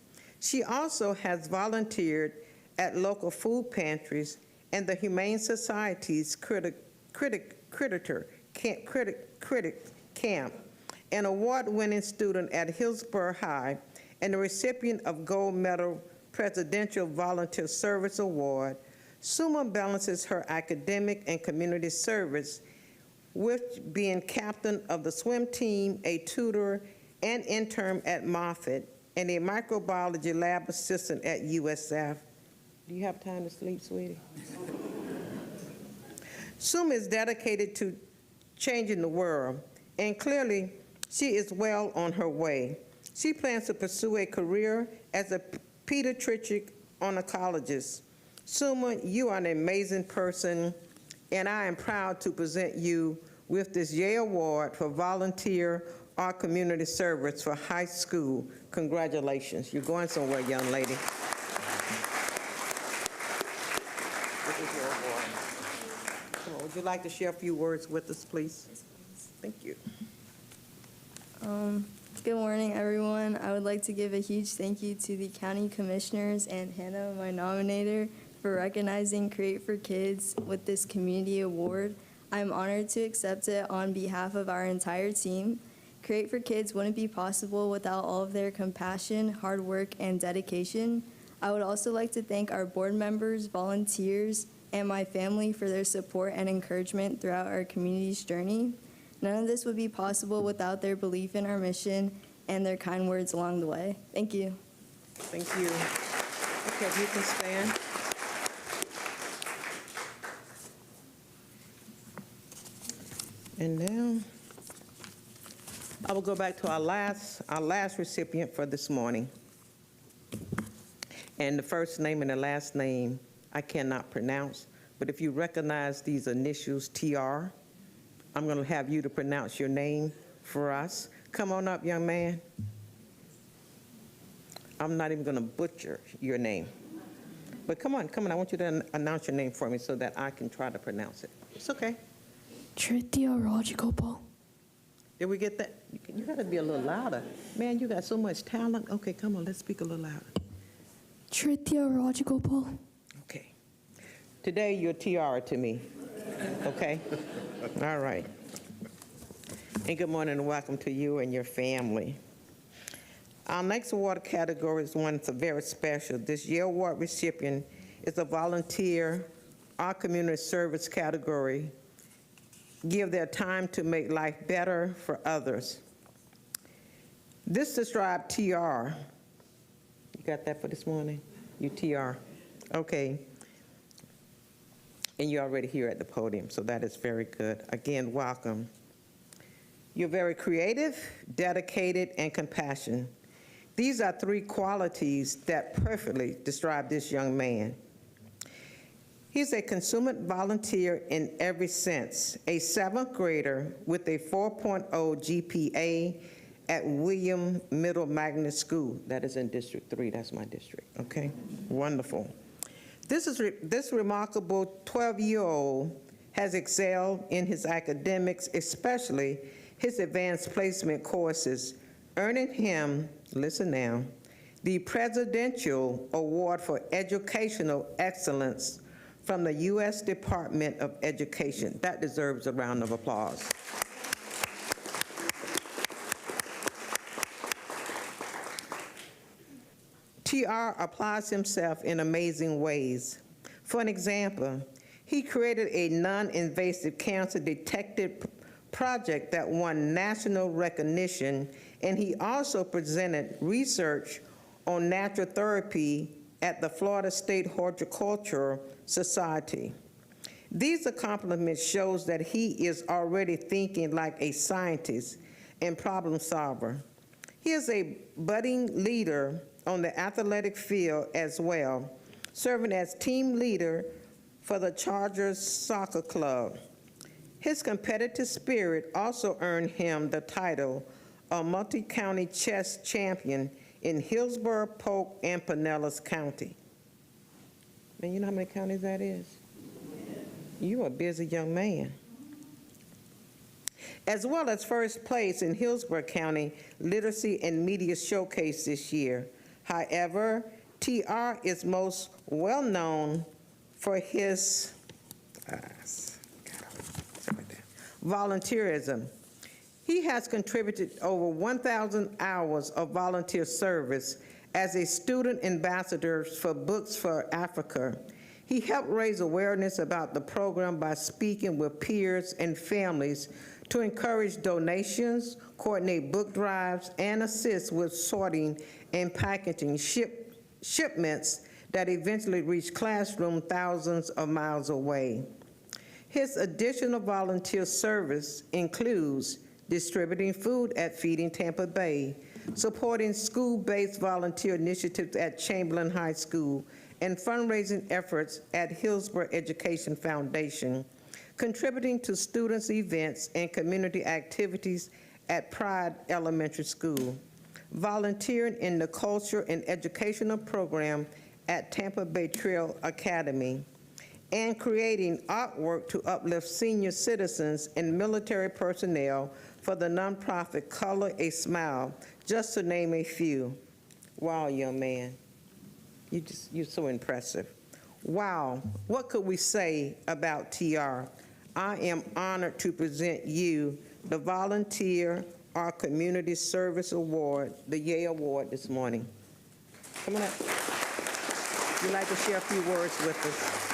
She also has volunteered at local food pantries and the Humane Society's critic camp, an award-winning student at Hillsborough High and the recipient of Gold Medal Presidential Volunteer Service Award. Suma balances her academic and community service with being captain of the swim team, a tutor and intern at Moffitt, and a microbiology lab assistant at USF. Do you have time to sleep, sweetie? Suma is dedicated to changing the world, and clearly she is well on her way. She plans to pursue a career as a pediatric oncologist. Suma, you are an amazing person, and I am proud to present you with this Yay Award for volunteer or community service for high school. Congratulations. You're going somewhere, young lady. This is your award. Come on, would you like to share a few words with us, please? Thank you. Good morning, everyone. I would like to give a huge thank you to the county commissioners and Hannah, my nominator, for recognizing Create for Kids with this community award. I'm honored to accept it on behalf of our entire team. Create for Kids wouldn't be possible without all of their compassion, hard work, and dedication. I would also like to thank our board members, volunteers, and my family for their support and encouragement throughout our community's journey. None of this would be possible without their belief in our mission and their kind words along the way. Thank you. Thank you. Okay, if you can stand. And now, I will go back to our last recipient for this morning. And the first name and the last name I cannot pronounce, but if you recognize these initials, TR, I'm going to have you to pronounce your name for us. Come on up, young man. I'm not even going to butcher your name. But come on, I want you to announce your name for me so that I can try to pronounce it. It's okay. Trithya Rajagopal. Did we get that? You got to be a little louder. Man, you got so much talent. Okay, come on, let's speak a little louder. Trithya Rajagopal. Okay. Today, you're tiara to me. Okay? All right. And good morning and welcome to you and your family. Our next award category is one that's very special. This year award recipient is a volunteer, our community service category, give their time to make life better for others. This described TR. You got that for this morning? You TR. Okay. And you're already here at the podium, so that is very good. Again, welcome. You're very creative, dedicated, and compassionate. These are three qualities that perfectly describe this young man. He's a consummate volunteer in every sense, a 7th grader with a 4.0 GPA at William Middle Magnet School. That is in District 3, that's my district, okay? Wonderful. This remarkable 12-year-old has excelled in his academics, especially his advanced placement courses, earning him, listen now, the Presidential Award for Educational Excellence from the U.S. Department of Education. That deserves a round of applause. TR applies himself in amazing ways. For an example, he created a non-invasive cancer detective project that won national recognition, and he also presented research on natural therapy at the Florida State Horticultural Society. These accomplishments shows that he is already thinking like a scientist and problem solver. He is a budding leader on the athletic field as well, serving as team leader for the Chargers Soccer Club. His competitive spirit also earned him the title of multi-county chess champion in Hillsborough, Polk, and Pinellas County. Man, you know how many counties that is? You're a busy young man. As well as first place in Hillsborough County Literacy and Media Showcase this year. However, TR is most well known for his volunteerism. He has contributed over 1,000 hours of volunteer service as a student ambassador for Books for Africa. He helped raise awareness about the program by speaking with peers and families to encourage donations, coordinate book drives, and assist with sorting and packaging shipments that eventually reach classrooms thousands of miles away. His additional volunteer service includes distributing food at Feeding Tampa Bay, supporting school-based volunteer initiatives at Chamberlain High School, and fundraising efforts at Hillsborough Education Foundation, contributing to students' events and community activities at Pride Elementary School, volunteering in the culture and educational program at Tampa Bay Trail Academy, and creating artwork to uplift senior citizens and military personnel for the nonprofit Color a Smile, just to name a few. Wow, young man, you're so impressive. Wow, what could we say about TR? I am honored to present you the Volunteer Our Community Service Award, the YAY Award this morning. Come on up. You'd like to share a few words with us?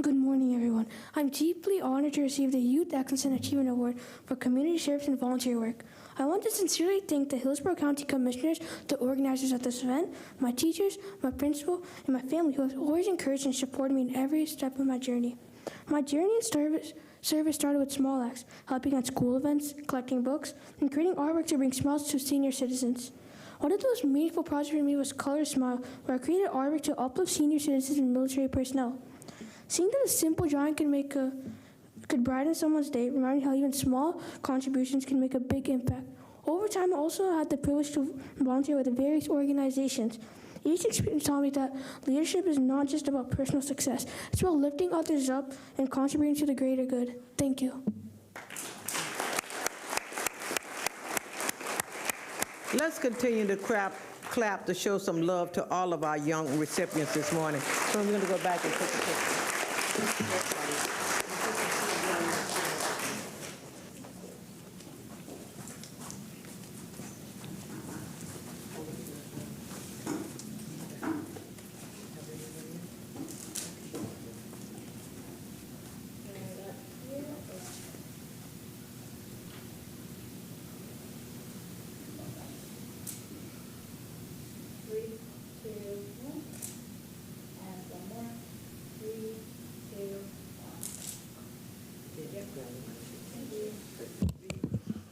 Good morning, everyone. everyone. I'm deeply honored to receive the Youth Excellence and Achievement Award for community service and volunteer work. I want to sincerely thank the Hillsborough County Commissioners, the organizers of this event, my teachers, my principal, and my family who have always encouraged and supported me in every step of my journey. My journey in service started with small acts, helping at school events, collecting books, and creating artwork to bring smiles to senior citizens. One of the most meaningful projects for me was Color Smile, where I created artwork to uplift senior citizens and military personnel. Seeing that a simple drawing could brighten someone's day reminded me how even small contributions can make a big impact. Over time, I also had the privilege to volunteer with various organizations. Each experience taught me that leadership is not just about personal success. It's about lifting others up and contributing to the greater good. Thank you. Let's continue to clap to show some love to all of our young recipients this morning. So I'm going to go back and take a picture.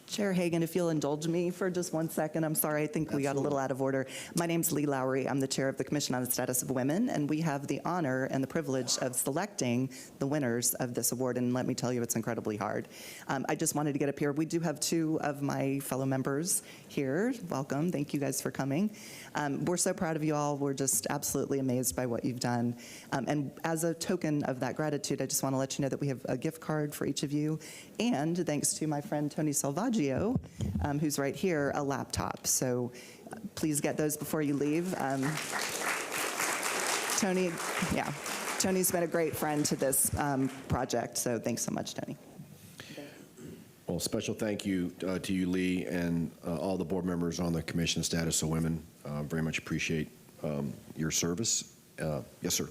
Chair Hagan, if you'll indulge me for just 1 second, I'm sorry, I think we got a little out of order. My name's Lee Lowry. I'm the chair of the Commission on the Status of Women, and we have the honor and the privilege of selecting the winners of this award, and let me tell you, it's incredibly hard. I just wanted to get up here. We do have two of my fellow members here. Welcome. Thank you guys for coming. We're so proud of you all. We're just absolutely amazed by what you've done. And as a token of that gratitude, I just want to let you know that we have a gift card for each of you, and thanks to my friend Tony Salvaggio, who's right here, a laptop. So please get those before you leave. Tony's been a great friend to this project, so thanks so much, Tony. Well, special thank you to you, Lee, and all the board members on the Commission on Status of Women. Very much appreciate your service. Yes, sir.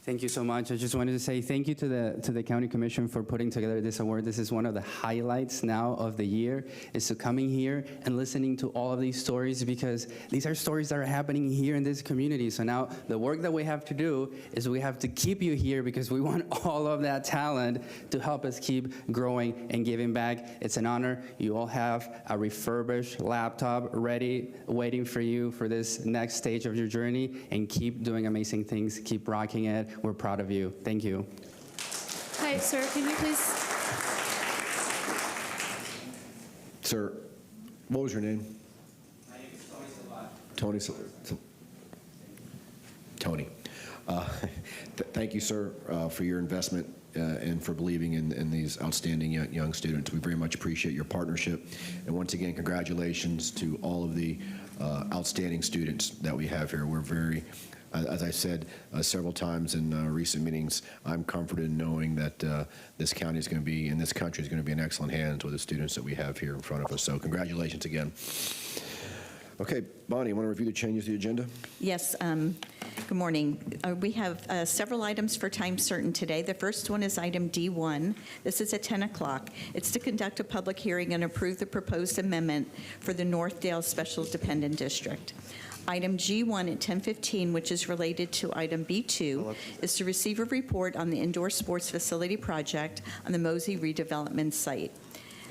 Thank you so much. I just wanted to say thank you to the County Commission for putting together this award. This is one of the highlights now of the year, is to coming here and listening to all of these stories, because these are stories that are happening here in this community. So now the work that we have to do is we have to keep you here, because we want all of that talent to help us keep growing and giving back. It's an honor. You all have a refurbished laptop ready, waiting for you for this next stage of your journey, and keep doing amazing things. Keep rocking it. We're proud of you. Thank you. Hi, sir. Can you please? Sir, what was your name? My name is Tony Salvaggio. Tony. Thank you, sir, for your investment and for believing in these outstanding young students. We very much appreciate your partnership. And once again, congratulations to all of the outstanding students that we have here. We're very, as I said several times in recent meetings, I'm comforted in knowing that this county is going to be, and this country is going to be in excellent hands with the students that we have here in front of us. So congratulations again. Okay, Bonnie, you want to review the changes to the agenda? Yes. Good morning. We have several items for time certain today. The first one is item D1. This is at 10 o'clock. It's to conduct a public hearing and approve the proposed amendment for the Northdale Special Dependent District. Item G1 at 10:15, which is related to item B2, is to receive a report on the indoor sports facility project on the MOSI redevelopment site.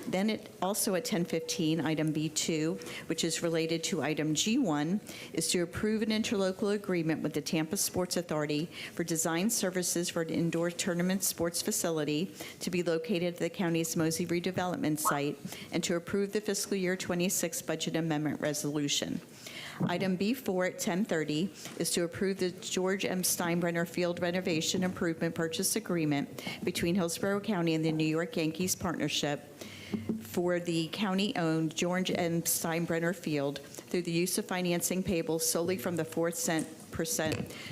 Then also at 10:15, item B2, which is related to item G1, is to approve an interlocal agreement with the Tampa Sports Authority for design services for an indoor tournament sports facility to be located at the county's MOSI redevelopment site, and to approve the fiscal year 26 budget amendment resolution. Item B4 at 10:30 is to approve the George M. Steinbrenner Field Renovation Improvement Purchase Agreement between Hillsborough County and the New York Yankees Partnership for the county-owned George M. Steinbrenner Field through the use of financing payable solely from the 4%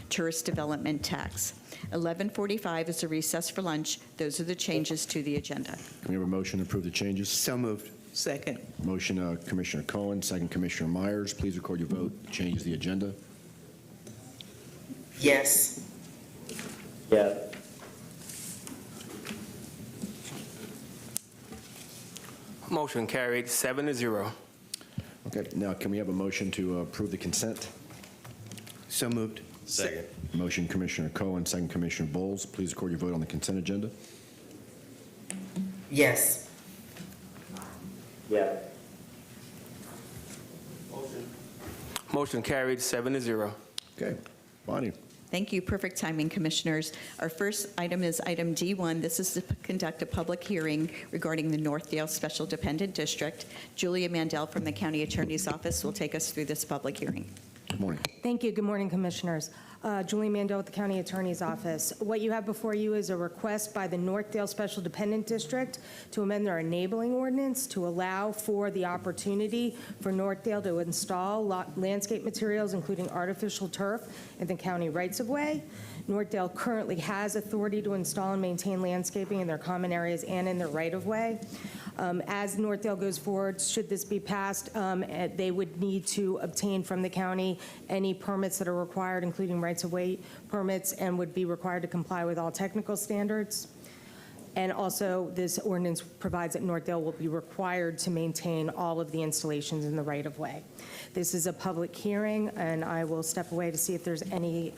tourist development tax. 11:45 is a recess for lunch. Those are the changes to the agenda. Can we have a motion to approve the changes? So moved. Second. Motion, Commissioner Cohen, second Commissioner Myers. Please record your vote. Changes the agenda. Yes. Yeah. Motion carried, 7-0. Okay, now can we have a motion to approve the consent? So moved. Second. Motion Commissioner Cohen, second Commissioner Bowles. Please record your vote on the consent agenda. Yes. Yeah. Motion carried, 7-0. Okay, Bonnie. Thank you. Perfect timing, Commissioners. Our first item is item D1. This is to conduct a public hearing regarding the Northdale Special Dependent District. Julia Mandel from the County Attorney's Office will take us through this public hearing. Good morning. Thank you. Good morning, Commissioners. Julie Mandel with the County Attorney's Office. What you have before you is a request by the Northdale Special Dependent District to amend their enabling ordinance to allow for the opportunity for Northdale to install landscape materials, including artificial turf, in the county rights-of-way. Northdale currently has authority to install and maintain landscaping in their common areas and in their right-of-way. As Northdale goes forward, should this be passed, they would need to obtain from the county any permits that are required, including rights-of-way permits, and would be required to comply with all technical standards. And also, this ordinance provides that Northdale will be required to maintain all of the installations in the right-of-way. This is a public hearing, and I will step away to see if there's any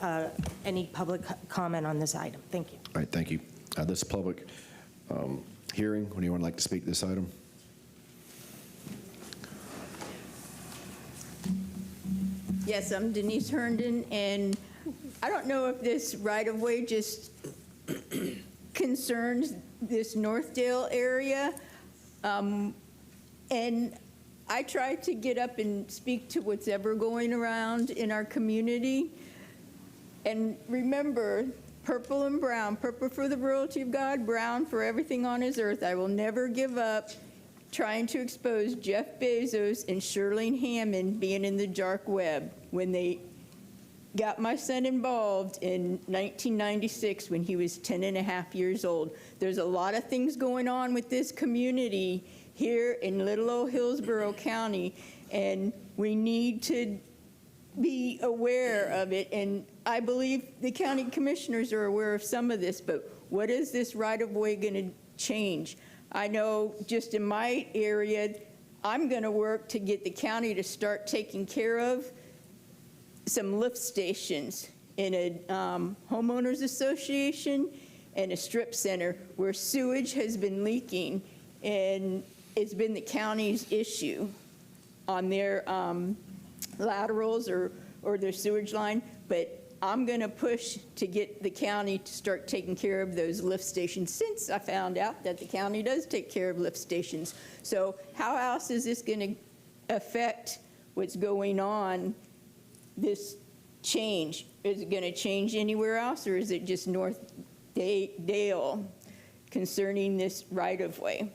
public comment on this item. Thank you. All right, thank you. This public hearing, would anyone like to speak to this item? Yes, I'm Denise Herndon, and I don't know if this right-of-way just concerns this Northdale area. And I try to get up and speak to what's ever going around in our community. And remember, purple and brown, purple for the royalty of God, brown for everything on his earth. I will never give up trying to expose Jeff Bezos and Shirlene Hammond being in the dark web when they got my son involved in 1996 when he was 10 and a half years old. There's a lot of things going on with this community here in little old Hillsborough County, and we need to be aware of it. And I believe the county commissioners are aware of some of this, but what is this right-of-way going to change? I know just in my area, I'm going to work to get the county to start taking care of some lift stations in a homeowners association and a strip center where sewage has been leaking, and it's been the county's issue on their laterals or their sewage line. But I'm going to push to get the county to start taking care of those lift stations, since I found out that the county does take care of lift stations. So how else is this going to affect what's going on, this change? Is it going to change anywhere else, or is it just Northdale concerning this right-of-way?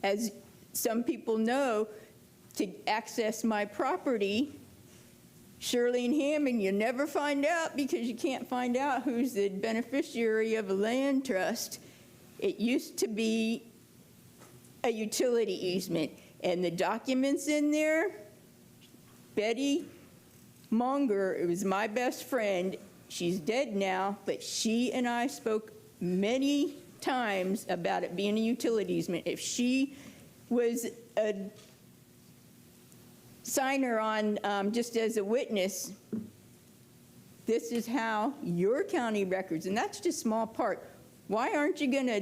As some people know, to access my property, Shirlene Hammond, you never find out, because you can't find out who's the beneficiary of a land trust. It used to be a utility easement, and the documents in there, Betty Monger, it was my best friend. She's dead now, but she and I spoke many times about it being a utility easement. If she was a signer on just as a witness, this is how your county records, and that's just a small part. Why aren't you going to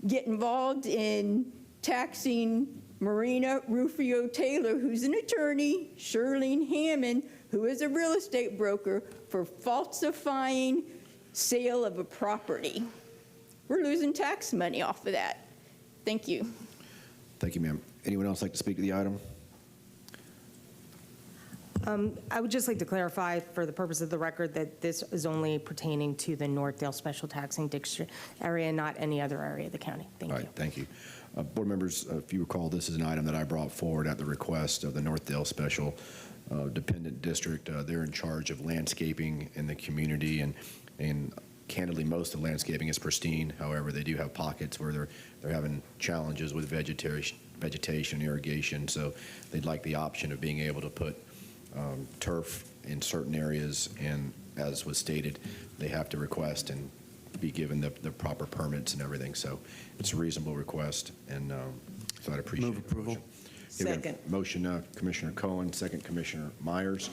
get involved in taxing Marina Rufio Taylor, who's an attorney, Shirlene Hammond, who is a real estate broker, for falsifying sale of a property? We're losing tax money off of that. Thank you. Thank you, ma'am. Anyone else like to speak to the item? I would just like to clarify, for the purpose of the record, that this is only pertaining to the Northdale Special Taxing District area, not any other area of the county. Thank you. All right, thank you. Board members, if you recall, this is an item that I brought forward at the request of the Northdale Special Dependent District. They're in charge of landscaping in the community, and candidly, most of the landscaping is pristine. However, they do have pockets where they're having challenges with vegetation, irrigation, so they'd like the option of being able to put turf in certain areas, and as was stated, they have to request and be given the proper permits and everything. So it's a reasonable request, and so I'd appreciate Move approval. a motion. Here we go. Second. Motion, Commissioner Cohen, second Commissioner Myers.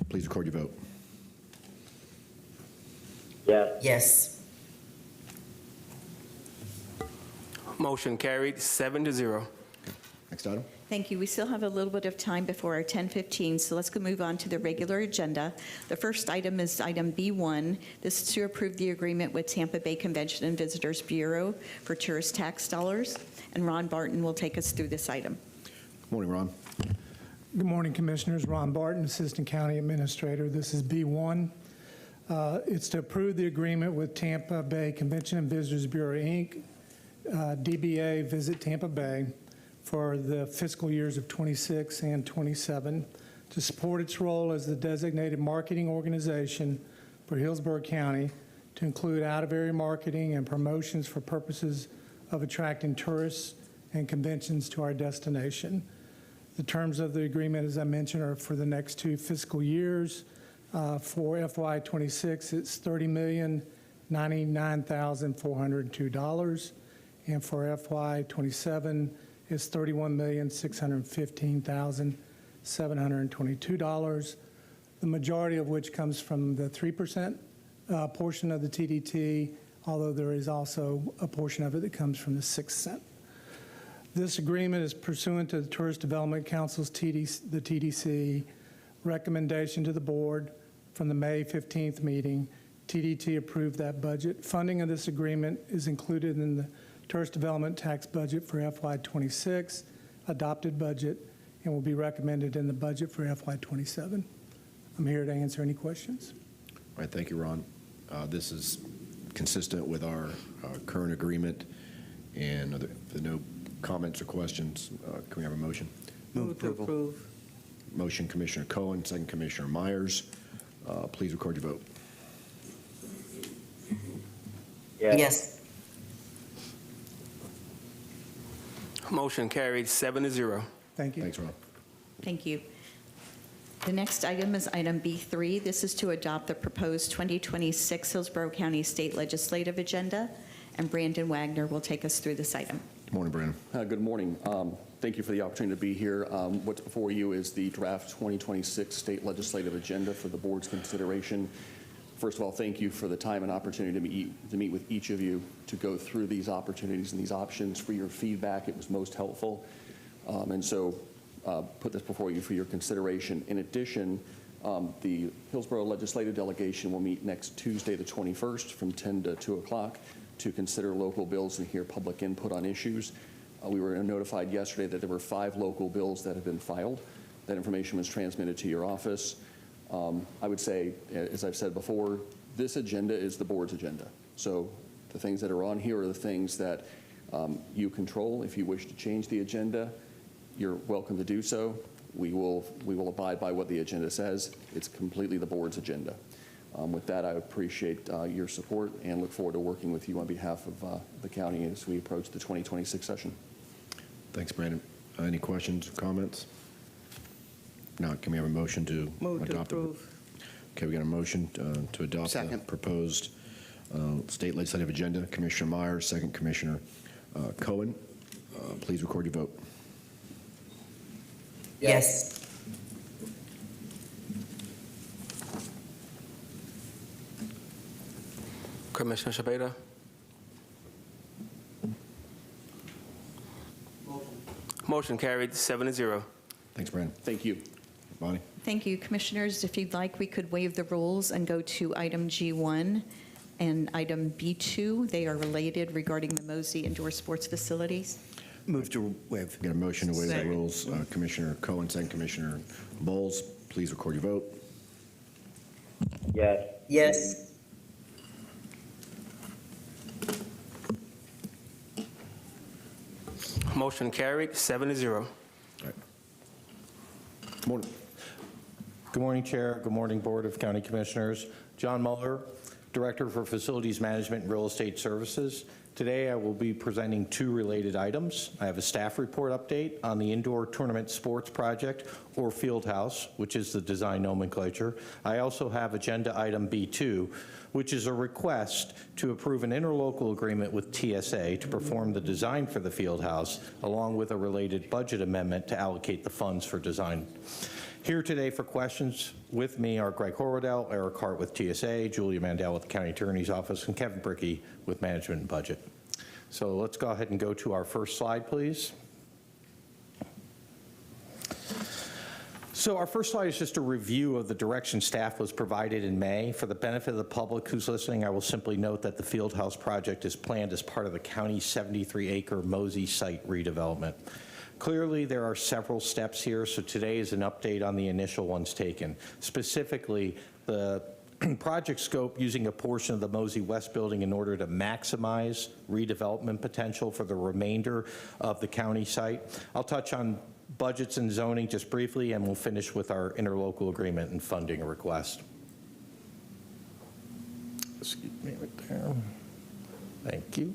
Please record your vote. Yes. Motion carried, 7-0. Next item. Thank you. We still have a little bit of time before our 10:15, so let's go move on to the regular agenda. The first item is item B1. This is to approve the agreement with Tampa Bay Convention and Visitors Bureau for tourist tax dollars, and Ron Barton will take us through this item. Good morning, Ron. Good morning, Commissioners. Ron Barton, Assistant County Administrator. This is B1. It's to approve the agreement with Tampa Bay Convention and Visitors Bureau, Inc., DBA Visit Tampa Bay, for the fiscal years of 26 and 27 to support its role as the designated marketing organization for Hillsborough County, to include out-of-area marketing and promotions for purposes of attracting tourists and conventions to our destination. The terms of the agreement, as I mentioned, are for the next 2 fiscal years. For FY26, it's $30,099,402, and for FY27, is $31,615,722, the majority of which comes from the 3% portion of the TDT, although there is also a portion of it that comes from the 6 cent. This agreement is pursuant to the Tourist Development Council's the TDC recommendation to the board from the May 15th meeting. TDT approved that budget. Funding of this agreement is included in the Tourist Development Tax Budget for FY26, adopted budget, and will be recommended in the budget for FY27. I'm here to answer any questions. All right, thank you, Ron. This is consistent with our current agreement, and if there are no comments or questions, can we have a motion? Move to approve. Motion, Commissioner Cohen, second Commissioner Myers. Please record your vote. Yes. Motion carried, 7-0. Thank you. Thanks, Ron. Thank you. The next item is item B3. This is to adopt the proposed 2026 Hillsborough County State Legislative Agenda, and Brandon Wagner will take us through this item. Good morning, Brandon. Good morning. Thank you for the opportunity to be here. What's before you is the draft 2026 State Legislative Agenda for the board's consideration. First of all, thank you for the time and opportunity to meet with each of you to go through these opportunities and these options. For your feedback, it was most helpful. And so put this before you for your consideration. In addition, the Hillsborough Legislative Delegation will meet next Tuesday, the 21st, from 10 to 2 o'clock to consider local bills and hear public input on issues. We were notified yesterday that there were 5 local bills that have been filed. That information was transmitted to your office. I would say, as I've said before, this agenda is the board's agenda. So the things that are on here are the things that you control. If you wish to change the agenda, you're welcome to do so. We will abide by what the agenda says. It's completely the board's agenda. With that, I appreciate your support and look forward to working with you on behalf of the county as we approach the 2026 session. Thanks, Brandon. Any questions or comments? Now, can we have a motion to Move to adopt? approve. Okay, we got a motion to adopt the proposed state legislative agenda. Commissioner Myers, second Commissioner Cohen. Please record your vote. Yes. Commissioner Shabeda. Motion carried, 7-0. Thanks, Brandon. Thank you. Bonnie? Thank you. Commissioners, if you'd like, we could waive the rules and go to item G1 and item B2. They are related regarding the MOSI indoor sports facilities. Move to waive. Got a motion to waive the Second. rules. Commissioner Cohen, second Commissioner Bowles. Please record your vote. Yes. Motion carried, 7-0. Good morning. Good morning, Chair. Good morning, Board of County Commissioners. John Muller, Director for Facilities Management and Real Estate Services. Today, I will be presenting two related items. I have a staff report update on the indoor tournament sports project, or Field House, which is the design nomenclature. I also have agenda item B2, which is a request to approve an interlocal agreement with TSA to perform the design for the Field House, along with a related budget amendment to allocate the funds for design. Here today for questions with me are Greg Horwedel, Eric Hart with TSA, Julia Mandel with the County Attorney's Office, and Kevin Brickey with Management and Budget. So let's go ahead and go to our first slide, please. So our first slide is just a review of the direction staff was provided in May. For the benefit of the public who's listening, I will simply note that the Fieldhouse project is planned as part of the county's 73-acre MOSI site redevelopment. Clearly, there are several steps here, so today is an update on the initial ones taken. Specifically, the project scope using a portion of the MOSI West building in order to maximize redevelopment potential for the remainder of the county site. I'll touch on budgets and zoning just briefly, and we'll finish with our interlocal agreement and funding request. Excuse me right there. Thank you.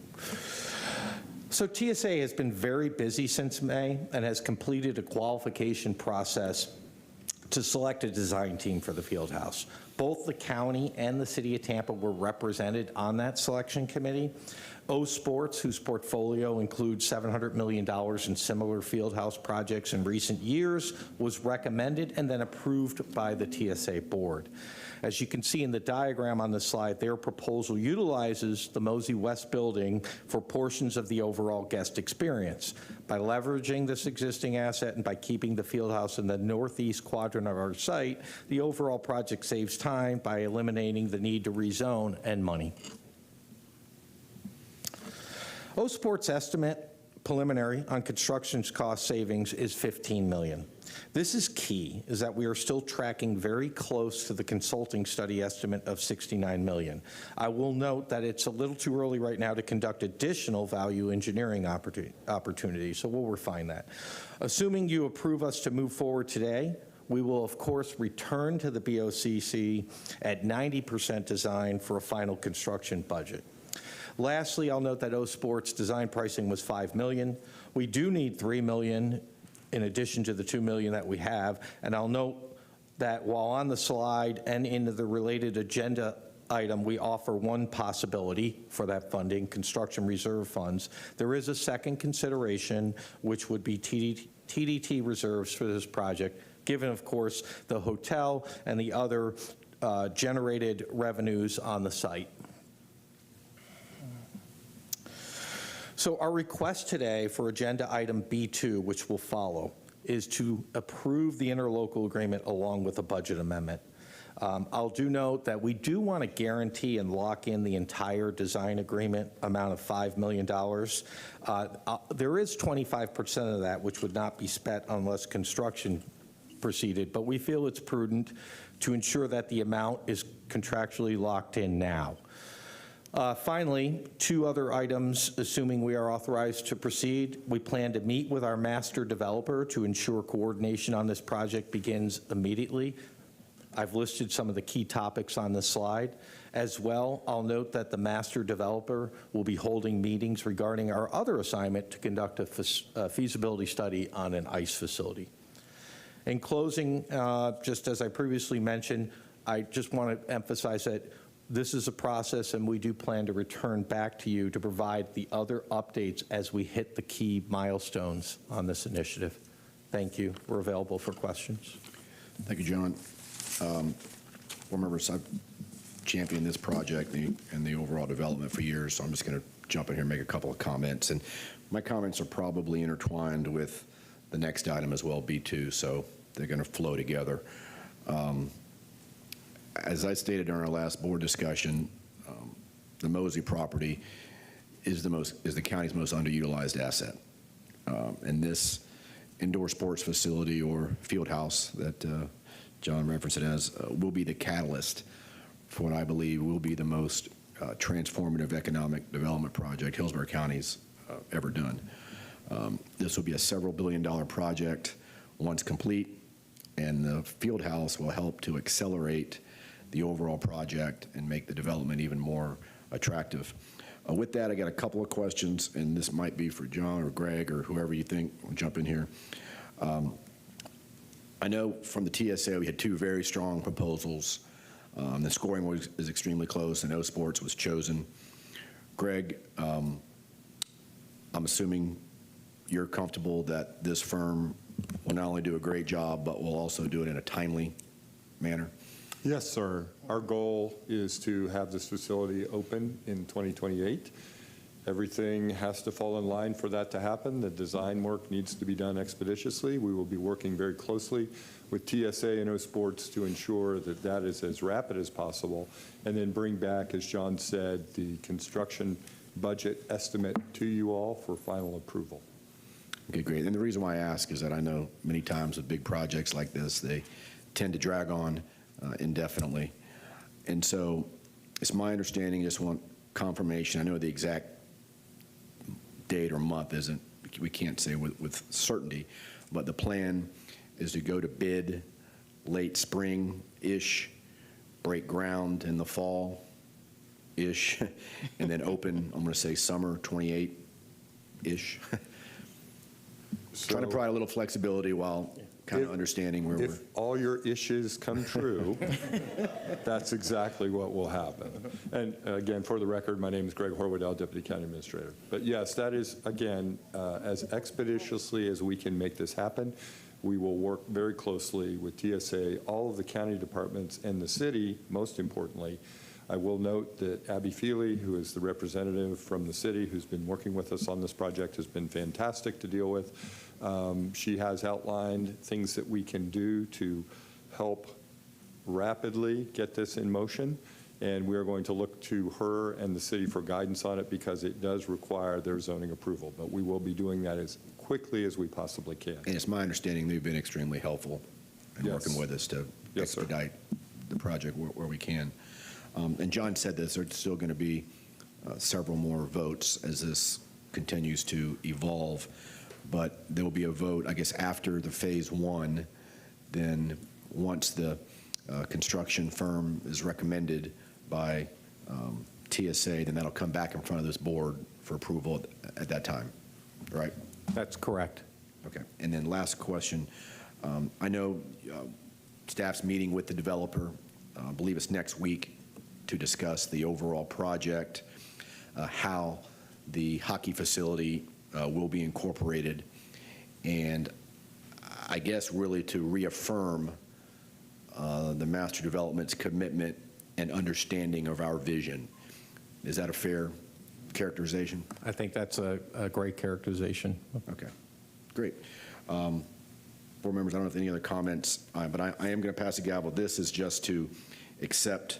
So TSA has been very busy since May and has completed a qualification process to select a design team for the field house. Both the county and the city of Tampa were represented on that selection committee. O Sports, whose portfolio includes $700 million in similar field house projects in recent years, was recommended and then approved by the TSA board. As you can see in the diagram on the slide, their proposal utilizes the MOSI West building for portions of the overall guest experience. By leveraging this existing asset and by keeping the field house in the northeast quadrant of our site, the overall project saves time by eliminating the need to rezone and money. O Sports estimate preliminary on construction cost savings is $15 million. This is key, is that we are still tracking very close to the consulting study estimate of $69 million. I will note that it's a little too early right now to conduct additional value engineering opportunities, so we'll refine that. Assuming you approve us to move forward today, we will, of course, return to the BOCC at 90% design for a final construction budget. Lastly, I'll note that O Sports design pricing was $5 million. We do need $3 million in addition to the $2 million that we have, and I'll note that while on the slide and in the related agenda item, we offer one possibility for that funding, construction reserve funds. There is a second consideration, which would be TDT reserves for this project, given, of course, the hotel and the other generated revenues on the site. So our request today for agenda item B2, which will follow, is to approve the interlocal agreement along with a budget amendment. I'll do note that we do want to guarantee and lock in the entire design agreement amount of $5 million. There is 25% of that which would not be spent unless construction proceeded, but we feel it's prudent to ensure that the amount is contractually locked in now. Finally, two other items, assuming we are authorized to proceed. We plan to meet with our master developer to ensure coordination on this project begins immediately. I've listed some of the key topics on this slide. As well, I'll note that the master developer will be holding meetings regarding our other assignment to conduct a feasibility study on an ICE facility. In closing, just as I previously mentioned, I just want to emphasize that this is a process, and we do plan to return back to you to provide the other updates as we hit the key milestones on this initiative. Thank you. We're available for questions. Thank you, John. Board members, I've championed this project and the overall development for years, so I'm just going to jump in here and make a couple of comments. And my comments are probably intertwined with the next item as well, B2, so they're going to flow together. As I stated during our last board discussion, the MOSI property is the county's most underutilized asset. And this indoor sports facility or field house that John referenced it as will be the catalyst for what I believe will be the most transformative economic development project Hillsborough County's ever done. This will be a several billion-dollar project once complete, and the field house will help to accelerate the overall project and make the development even more attractive. With that, I got a couple of questions, and this might be for John or Greg or whoever you think will jump in here. I know from the TSA we had two very strong proposals. The scoring is extremely close, and O Sports was chosen. Greg, I'm assuming you're comfortable that this firm will not only do a great job, but will also do it in a timely manner? Yes, sir. Our goal is to have this facility open in 2028. Everything has to fall in line for that to happen. The design work needs to be done expeditiously. We will be working very closely with TSA and O Sports to ensure that that is as rapid as possible, and then bring back, as John said, the construction budget estimate to you all for final approval. Okay, great. And the reason why I ask is that I know many times with big projects like this, they tend to drag on indefinitely. And so it's my understanding, I just want confirmation. I know the exact date or month isn't, we can't say with certainty, but the plan is to go to bid late spring-ish, break ground in the fall-ish, and then open, I'm going to say summer 28-ish. Trying to provide a little flexibility while kind of understanding where we're. If all your issues come true, that's exactly what will happen. And again, for the record, my name is Greg Horwood, Deputy County Administrator. But yes, that is, again, as expeditiously as we can make this happen. We will work very closely with TSA, all of the county departments, and the city, most importantly. I will note that Abby Feely, who is the representative from the city who's been working with us on this project, has been fantastic to deal with. She has outlined things that we can do to help rapidly get this in motion, and we are going to look to her and the city for guidance on it because it does require their zoning approval, but we will be doing that as quickly as we possibly can. And it's my understanding they've been extremely helpful in working with us to expedite the project where we can. And John said this, there's still going to be several more votes as this continues to evolve, but there will be a vote, I guess, after the phase one. Then once the construction firm is recommended by TSA, then that'll come back in front of this board for approval at that time, right? That's correct. Okay. And then last question. I know staff's meeting with the developer, I believe it's next week, to discuss the overall project, how the hockey facility will be incorporated, and I guess really to reaffirm the master development's commitment and understanding of our vision. Is that a fair characterization? I think that's a great characterization. Okay, great. Board members, I don't know if any other comments, but I am going to pass the gavel. This is just to accept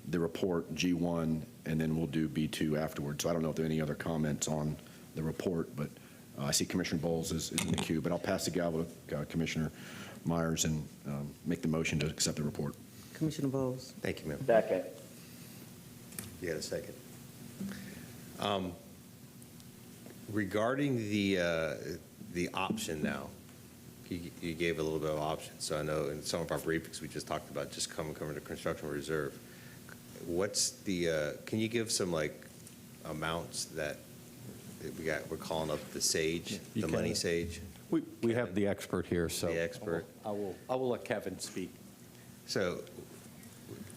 the report, G1, and then we'll do B2 afterwards. So I don't know if there are any other comments on the report, but I see Commissioner Bowles is in the queue, but I'll pass the gavel to Commissioner Myers and make the motion to accept the report. Commissioner Bowles. Thank you, ma'am. Second. You got a second. Regarding the option now, you gave a little bit of option. So I know in some of our briefings we just talked about just coming to construction reserve. What's the? Can you give some like amounts that we're calling up the SAGE, the money SAGE? We have the expert here, so the expert. I will let Kevin speak. So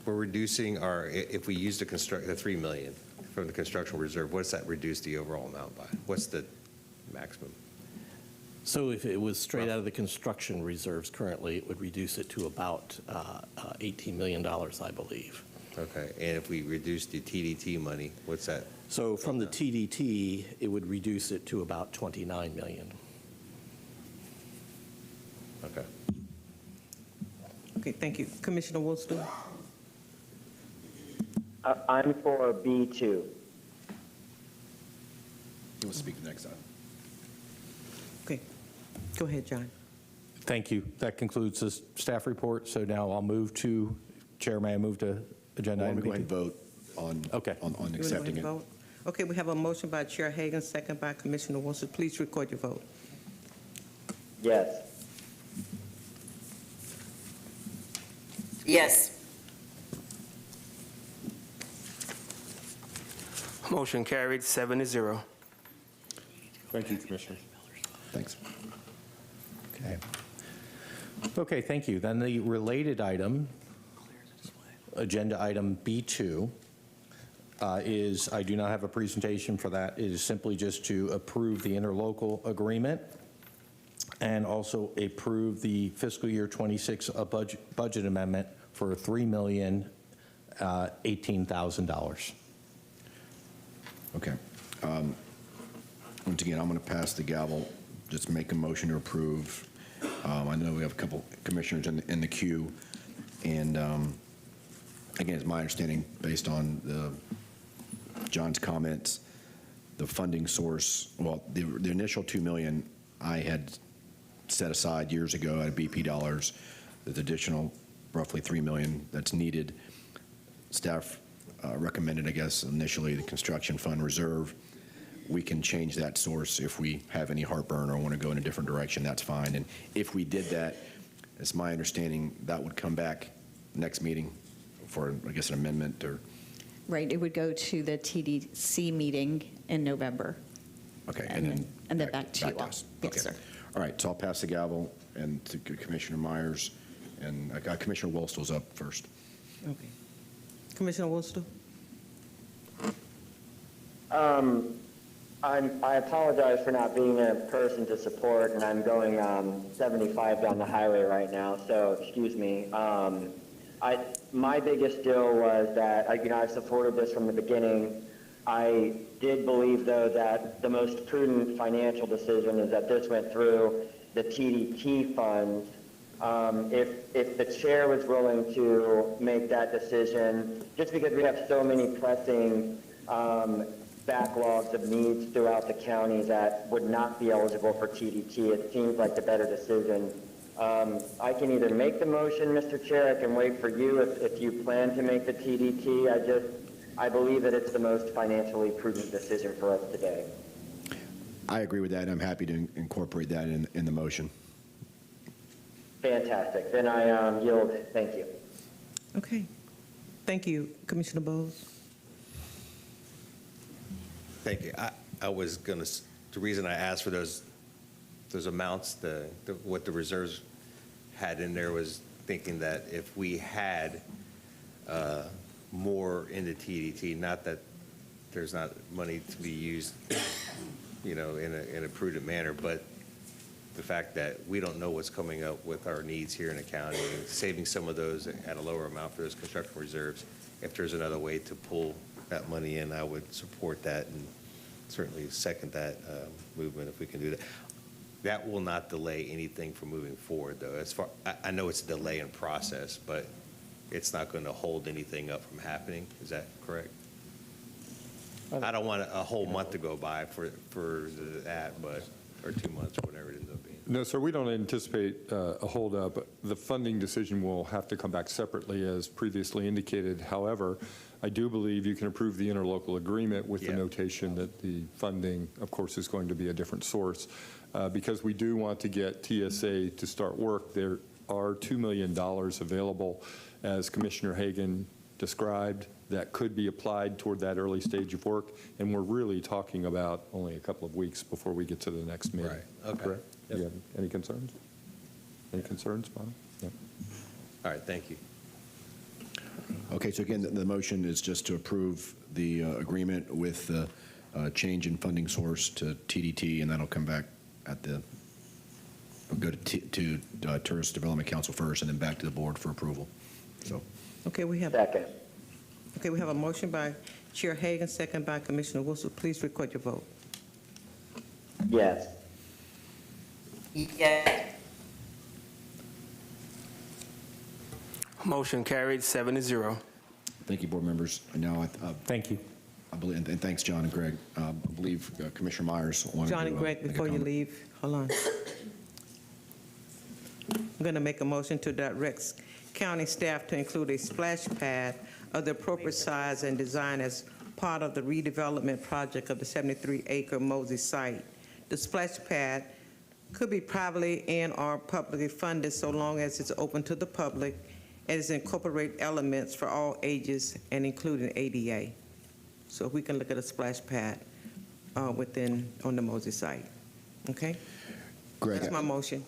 we're reducing our, if we use the $3 million from the construction reserve, what's that reduce the overall amount by? What's the maximum? So if it was straight out of the construction reserves currently, it would reduce it to about $18 million, I believe. Okay, and if we reduce the TDT money, what's that? So from the TDT, it would reduce it to about $29 million. Okay. Okay, thank you. Commissioner Woolston. I'm for B2. You will speak next time. Okay, go ahead, John. Thank you. That concludes the staff report. So now I'll move to, Chair, may I move to agenda item B2? Go ahead and vote on accepting it. Vote? Okay, we have a motion by Chair Hagan, second by Commissioner Woolston. Please record your vote. Yes. Yes. Motion carried 7-0. Thank you, Commissioners. Thanks. Okay. Okay, thank you. Then the related item, agenda item B2, is, I do not have a presentation for that. It is simply just to approve the interlocal agreement and also approve the fiscal year 26 budget amendment for $3,018,000. Okay. Once again, I'm going to pass the gavel, just make a motion to approve. I know we have a couple commissioners in the queue, and again, it's my understanding, based on John's comments, the funding source, well, the initial $2 million I had set aside years ago out of BP dollars. There's additional roughly $3 million that's needed. Staff recommended, I guess, initially the construction fund reserve. We can change that source if we have any heartburn or want to go in a different direction, that's fine. And if we did that, it's my understanding that would come back next meeting for, I guess, an amendment or. Right, it would go to the TDC meeting in November. Okay, and then back to you all. us. Yes, Okay. sir. All right, so I'll pass the gavel and to Commissioner Myers, and Commissioner Wolstall's up first. Okay. Commissioner Wolstall? I apologize for not being a person to support, and I'm going 75 down the highway right now, so excuse me. My biggest deal was that I supported this from the beginning. I did believe, though, that the most prudent financial decision is that this went through the TDT funds. If the chair was willing to make that decision, just because we have so many pressing backlogs of needs throughout the county that would not be eligible for TDT, it seems like the better decision. I can either make the motion, Mr. Chair, I can wait for you if you plan to make the TDT. I believe that it's the most financially prudent decision for us today. I agree with that, and I'm happy to incorporate that in the motion. Fantastic. Then I yield. Thank you. Okay. Thank you, Commissioner Bowles. Thank you. I was going to, the reason I asked for those amounts, what the reserves had in there, was thinking that if we had more in the TDT, not that there's not money to be used, in a prudent manner, but the fact that we don't know what's coming up with our needs here in the county, and saving some of those at a lower amount for those construction reserves. If there's another way to pull that money in, I would support that and certainly second that movement if we can do that. That will not delay anything from moving forward, though. I know it's a delay in process, but it's not going to hold anything up from happening. Is that correct? I don't want a whole month to go by for that, or 2 months, or whatever it ends up being. No, sir, we don't anticipate a holdup. The funding decision will have to come back separately, as previously indicated. However, I do believe you can approve the interlocal agreement with the notation that the funding, of course, is going to be a different source. Because we do want to get TSA to start work, there are $2 million available, as Commissioner Hagan described, that could be applied toward that early stage of work, and we're really talking about only a couple of weeks before we get to the next meeting. Right, okay. Correct? Yep. You have any concerns? Any concerns, Bob? Yep. All right, thank you. Okay, so again, the motion is just to approve the agreement with the change in funding source to TDT, and that'll come back we'll go to Tourist Development Council first, and then back to the board for approval. So. Okay, we have. Second. Okay, we have a motion by Chair Hagan, second by Commissioner Wilson. Please record your vote. Yes. Yes. Motion carried 7-0. Thank you, board members. And now, thank you. I believe, and thanks, John and Greg. I believe Commissioner Myers wanted John to and Greg, make a before you comment. leave, hold on. I'm going to make a motion to direct county staff to include a splash pad of the appropriate size and design as part of the redevelopment project of the 73-acre MOSI site. The splash pad could be privately and or publicly funded so long as it's open to the public and is incorporate elements for all ages and including ADA. so we can look at a splash pad on the MOSI site. Okay? Greg, That's my motion.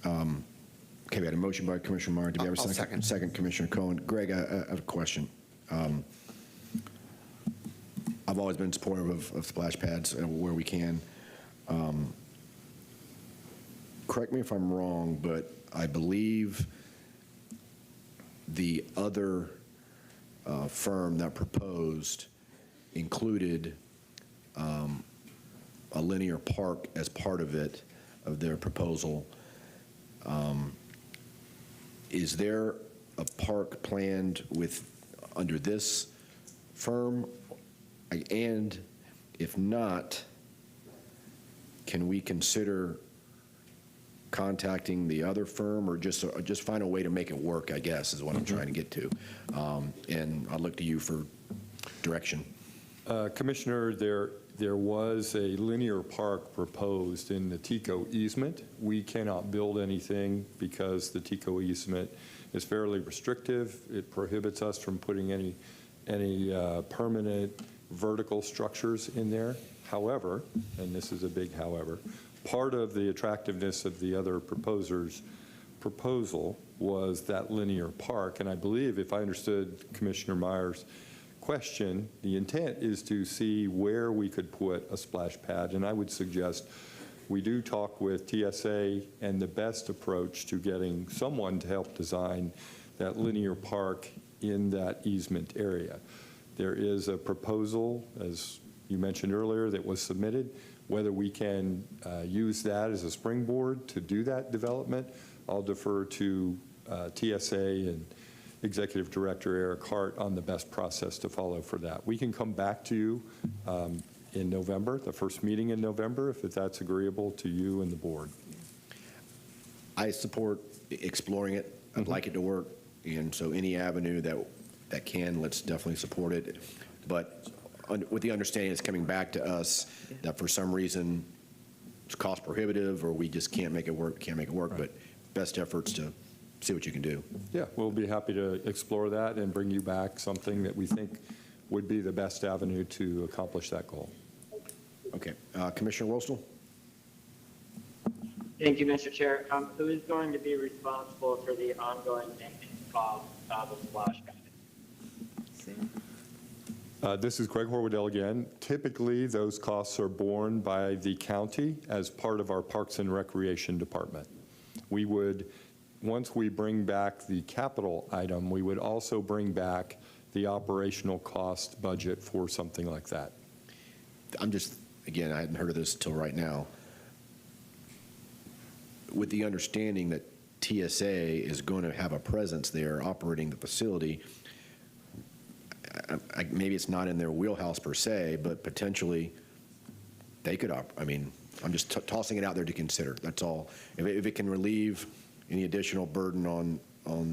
Okay, we had a motion by Commissioner Meyer. Do we have a I'll second? second. Second, Commissioner Cohen. Greg, I have a question. I've always been supportive of splash pads where we can. Correct me if I'm wrong, but I believe the other firm that proposed included a linear park as part of it, of their proposal. Is there a park planned under this firm? And if not, can we consider contacting the other firm, or just find a way to make it work, I guess, is what I'm trying to get to. And I'll look to you for direction. Commissioner, there was a linear park proposed in the TICO easement. We cannot build anything because the TICO easement is fairly restrictive. It prohibits us from putting any permanent vertical structures in there. However, and this is a big however, part of the attractiveness of the other proposers' proposal was that linear park. And I believe, if I understood Commissioner Meyer's question, the intent is to see where we could put a splash pad. And I would suggest we do talk with TSA, and the best approach to getting someone to help design that linear park in that easement area. There is a proposal, as you mentioned earlier, that was submitted. Whether we can use that as a springboard to do that development, I'll defer to TSA and Executive Director Eric Hart on the best process to follow for that. We can come back to you in November, the first meeting in November, if that's agreeable to you and the board. I support exploring it. I'd like it to work. And so any avenue that can, let's definitely support it. But with the understanding it's coming back to us that for some reason it's cost prohibitive or we just can't make it work, right. But best efforts to see what you can do. Yeah, we'll be happy to explore that and bring you back something that we think would be the best avenue to accomplish that goal. Okay. Commissioner Wostel? Thank you, Mr. Chair. Who is going to be responsible for the ongoing maintenance costs of the splash pad? This is Greg Horwedel again. Typically, those costs are borne by the county as part of our Parks and Recreation Department. We would, once we bring back the capital item, we would also bring back the operational cost budget for something like that. Again, I hadn't heard of this until right now. With the understanding that TSA is going to have a presence there operating the facility, maybe it's not in their wheelhouse per se, but potentially they could, I'm just tossing it out there to consider. That's all. If it can relieve any additional burden on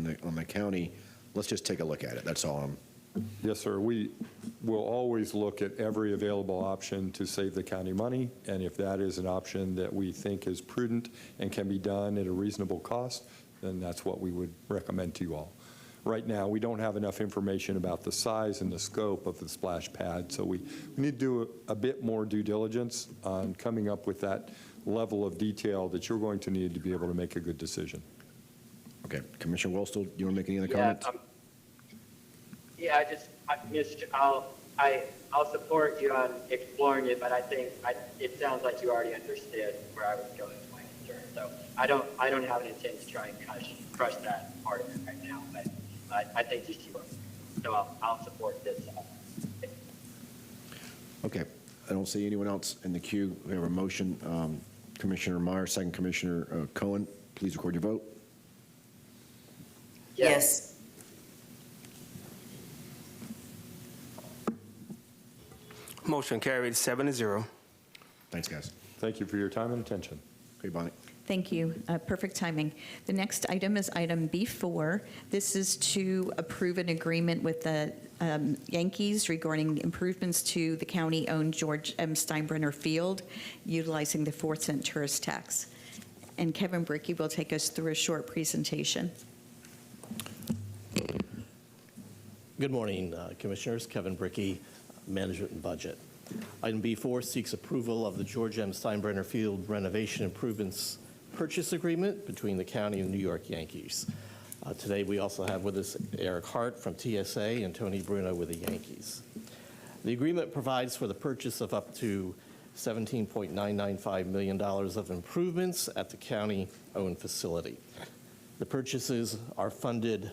the county, let's just take a look at it. That's all. Yes, sir. We will always look at every available option to save the county money, and if that is an option that we think is prudent and can be done at a reasonable cost, then that's what we would recommend to you all. Right now, we don't have enough information about the size and the scope of the splash pad, so we need to do a bit more due diligence on coming up with that level of detail that you're going to need to be able to make a good decision. Okay. Commissioner Wostel, you want to make any other comments? I'll support you on exploring it, but I think it sounds like you already understood where I was going with my concern. So I don't have an intent to try and crush that part of it right now, but I think you should. So I'll support this. Okay. I don't see anyone else in the queue. We have a motion. Commissioner Meyer, second Commissioner Cohen, please record your vote. Yes. Motion carried 7-0. Thanks, guys. Thank you for your time and attention. Okay, Bonnie. Thank you. Perfect timing. The next item is item B4. This is to approve an agreement with the Yankees regarding improvements to the county-owned George M. Steinbrenner Field, utilizing the 4-cent tourist tax. And Kevin Brickey will take us through a short presentation. Good morning, Commissioners. Kevin Brickey. management and budget. Item B4 seeks approval of the George M. Steinbrenner Field renovation improvements purchase agreement between the county and the New York Yankees. Today we also have with us Eric Hart from TSA and Tony Bruno with the Yankees. The agreement provides for the purchase of up to $17.995 million of improvements at the county-owned facility. The purchases are funded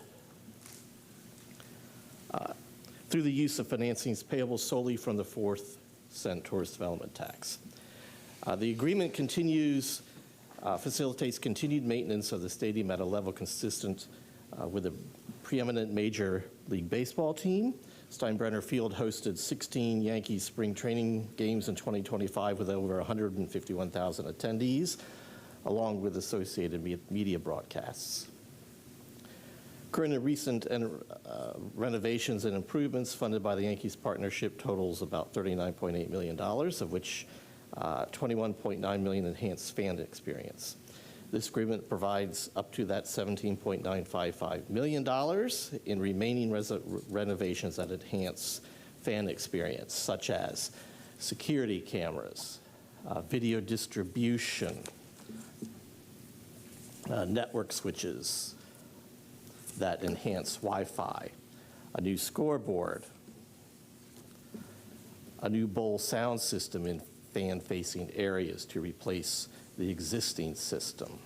through the use of financings payable solely from the 4th cent tourist development tax. The agreement facilitates continued maintenance of the stadium at a level consistent with a preeminent Major League Baseball team. Steinbrenner Field hosted 16 Yankees spring training games in 2025 with over 151,000 attendees, along with associated media broadcasts. Current and recent renovations and improvements funded by the Yankees partnership totals about $39.8 million, of which $21.9 million enhanced fan experience. This agreement provides up to that $17.955 million in remaining renovations that enhance fan experience, such as security cameras, video distribution, network switches that enhance Wi-Fi, a new scoreboard, a new bowl sound system in fan-facing areas to replace the existing system,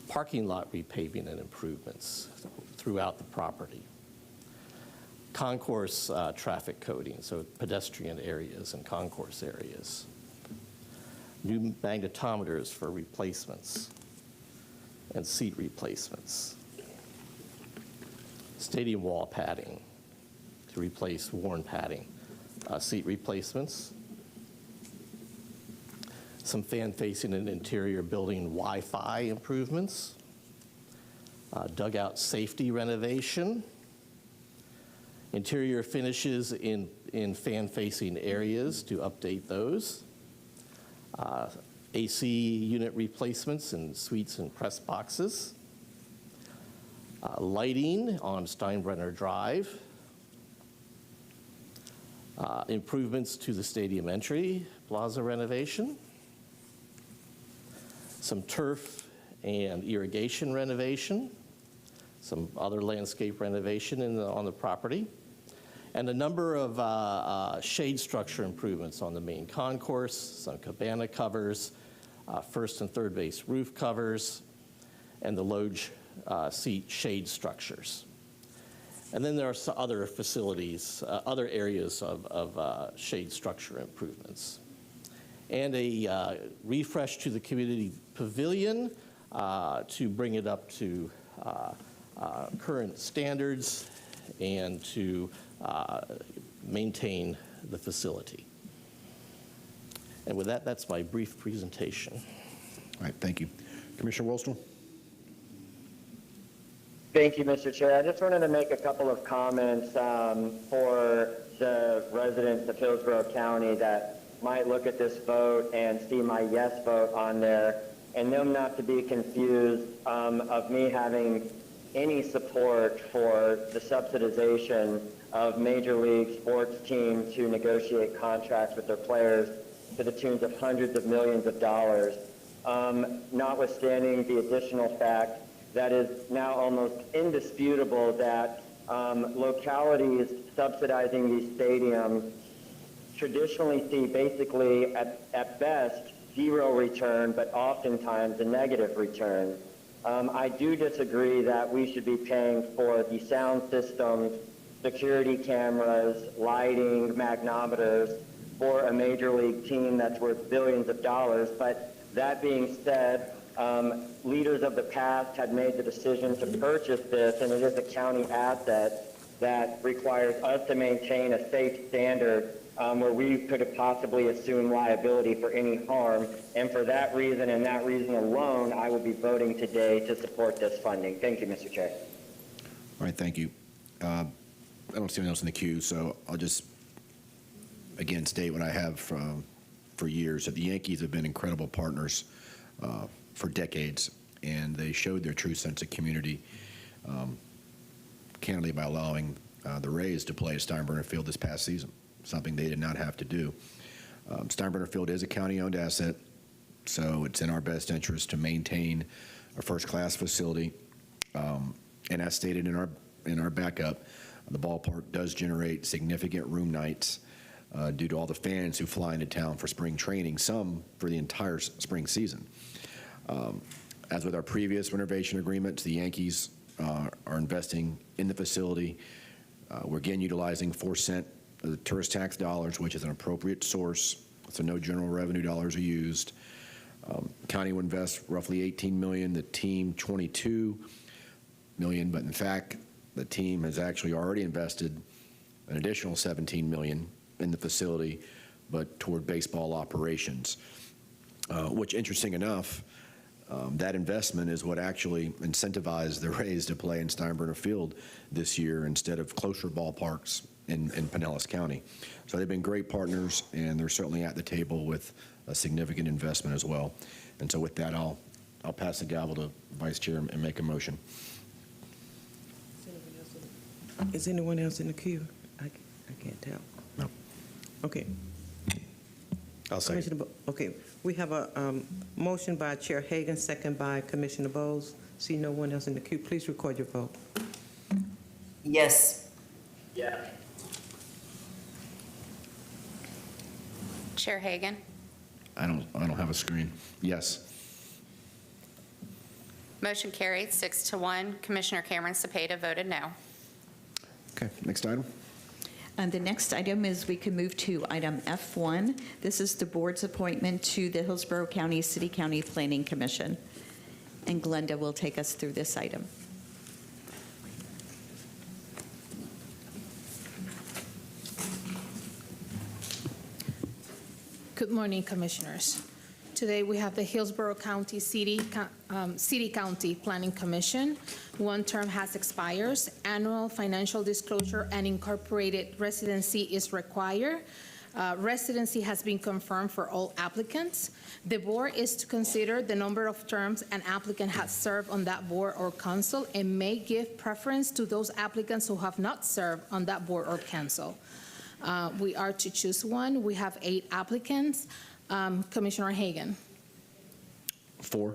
parking lot repaving and improvements throughout the property, concourse traffic coding, so pedestrian areas and concourse areas, new magnetometers for replacements and seat replacements, stadium wall padding to replace worn padding, seat replacements, some fan-facing and interior building Wi-Fi improvements, dugout safety renovation, interior finishes in fan-facing areas to update those, AC unit replacements in suites and press boxes, lighting on Steinbrenner Drive, improvements to the stadium entry plaza renovation, some turf and irrigation renovation, some other landscape renovation on the property, and a number of shade structure improvements on the main concourse, some cabana covers, first and third base roof covers, and the loge seat shade structures. And then there are some other facilities, other areas of shade structure improvements. And a refresh to the community pavilion to bring it up to current standards and to maintain the facility. And with that, that's my brief presentation. All right, thank you. Commissioner Woolston? Thank you, Mr. Chair. I just wanted to make a couple of comments for the residents of Hillsborough County that might look at this vote and see my yes vote on there, and them not to be confused of me having any support for the subsidization of Major League sports teams to negotiate contracts with their players to the tunes of hundreds of millions of dollars, notwithstanding the additional fact that is now almost indisputable that localities subsidizing these stadiums traditionally see basically at best zero return, but oftentimes a negative return. I do disagree that we should be paying for the sound systems, security cameras, lighting, magnometers for a major league team that's worth billions of dollars. But that being said, leaders of the past had made the decision to purchase this, and it is a county asset that requires us to maintain a safe standard where we could possibly assume liability for any harm. And for that reason and that reason alone, I will be voting today to support this funding. Thank you, Mr. Chair. All right, thank you. I don't see anyone else in the queue, so I'll just, again, state what I have for years, that the Yankees have been incredible partners for decades, and they showed their true sense of community, candidly, by allowing the Rays to play at Steinbrenner Field this past season, something they did not have to do. Steinbrenner Field is a county-owned asset, so it's in our best interest to maintain a first-class facility. And as stated in our backup, the ballpark does generate significant room nights due to all the fans who fly into town for spring training, some for the entire spring season. As with our previous renovation agreements, the Yankees are investing in the facility. We're again utilizing 4 cent of the tourist tax dollars, which is an appropriate source, so no general revenue dollars are used. County will invest roughly $18 million, the team $22 million, but in fact, the team has actually already invested an additional $17 million in the facility, but toward baseball operations, which, interesting enough, that investment is what actually incentivized the Rays to play in Steinbrenner Field this year instead of closer ballparks in Pinellas County. So they've been great partners, and they're certainly at the table with a significant investment as well. And so with that, I'll pass the gavel to Vice Chair and make a motion. Is anyone else in the queue? I can't tell. No. Okay. I'll second. Okay, we have a motion by Chair Hagan, second by Commissioner Bowles. See no one else in the queue. Please record your vote. Yes. Yeah. Chair Hagan? I don't have a screen. Yes. Motion carried 6-1. Commissioner Cameron Cepeda voted no. Okay, next item. The next item is we can move to item F1. This is the board's appointment to the Hillsborough County City County Planning Commission. And Glenda will take us through this item. Good morning, Commissioners. Today we have the Hillsborough County City County Planning Commission. One term has expired. Annual financial disclosure and incorporated residency is required. Residency has been confirmed for all applicants. The board is to consider the number of terms an applicant has served on that board or council and may give preference to those applicants who have not served on that board or council. We are to choose one. We have 8 applicants. Commissioner Hagan. 4.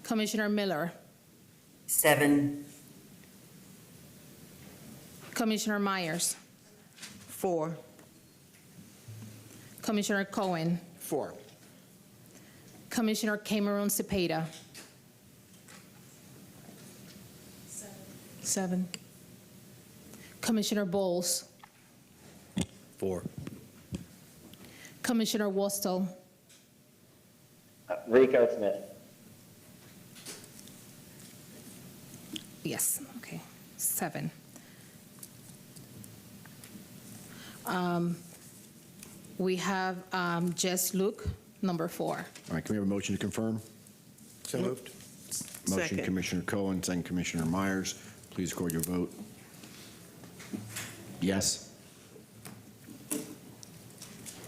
Commissioner Miller. 7. Commissioner Myers. 4. Commissioner Cohen. 4. Commissioner Cameron Cepeda. 7. Commissioner Bowles. 4. Commissioner Wostel. Rico Smith. Yes, okay, 7. We have Jess Luke, number 4. All right, can we have a motion to confirm? So moved. Motion, Second. Commissioner Cohen, second Commissioner Myers. Please record your vote. Yes.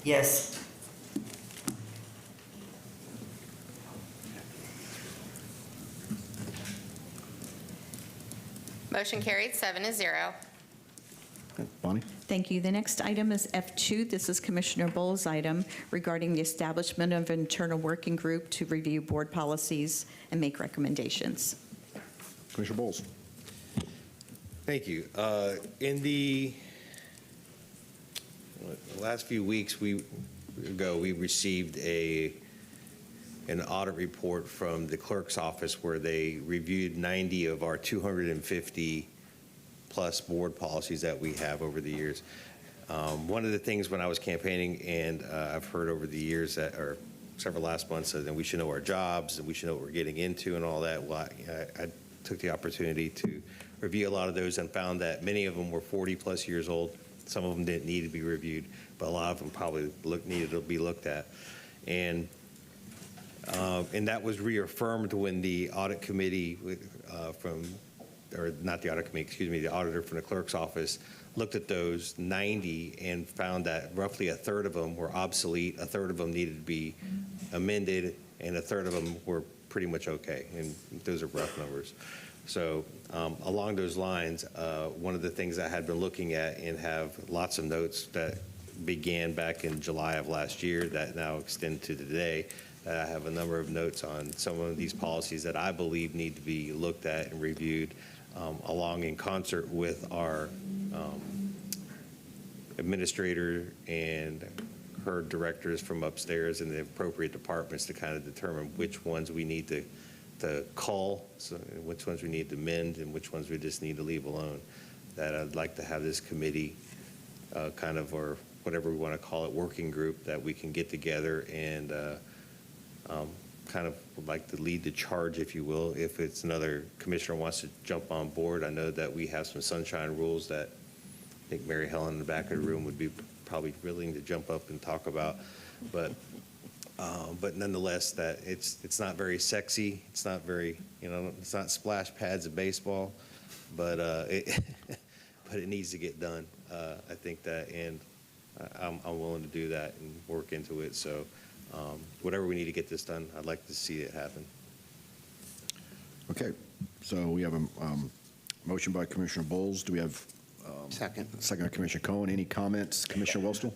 Yes. Motion carried 7-0. Bonnie? Thank you. The next item is F2. This is Commissioner Bowles' item regarding the establishment of an internal working group to review board policies and make recommendations. Commissioner Bowles. Thank you. In the last few weeks, we received an audit report from the clerk's office where they reviewed 90 of our 250 plus board policies that we have over the years. One of the things when I was campaigning, and I've heard over the years that, or several last months, that we should know our jobs and we should know what we're getting into and all that. Well, I took the opportunity to review a lot of those and found that many of them were 40 plus years old. Some of them didn't need to be reviewed, but a lot of them probably needed to be looked at. And that was reaffirmed when the audit committee not the audit committee, excuse me, the auditor from the clerk's office looked at those 90 and found that roughly a third of them were obsolete, a third of them needed to be amended, and a third of them were pretty much okay. And those are rough numbers. So along those lines, one of the things I had been looking at and have lots of notes that began back in July of last year that now extend to today, I have a number of notes on some of these policies that I believe need to be looked at and reviewed along in concert with our administrator and her directors from upstairs and the appropriate departments to kind of determine which ones we need to cull, so which ones we need to mend, and which ones we just need to leave alone. That I'd like to have this committee kind of, or whatever we want to call it, working group that we can get together and kind of would like to lead the charge, if you will, if it's another commissioner wants to jump on board. I know that we have some sunshine rules that I think Mary Helen in the back of the room would be probably willing to jump up and talk about, but nonetheless, that it's not very sexy. It's not very, it's not splash pads of baseball, but but it needs to get done. I think that, and I'm willing to do that and work into it. So whatever we need to get this done, I'd like to see it happen. Okay, so we have a motion by Commissioner Bowles. Do we have second by Commissioner Cohen? Any comments, Commissioner Wostel?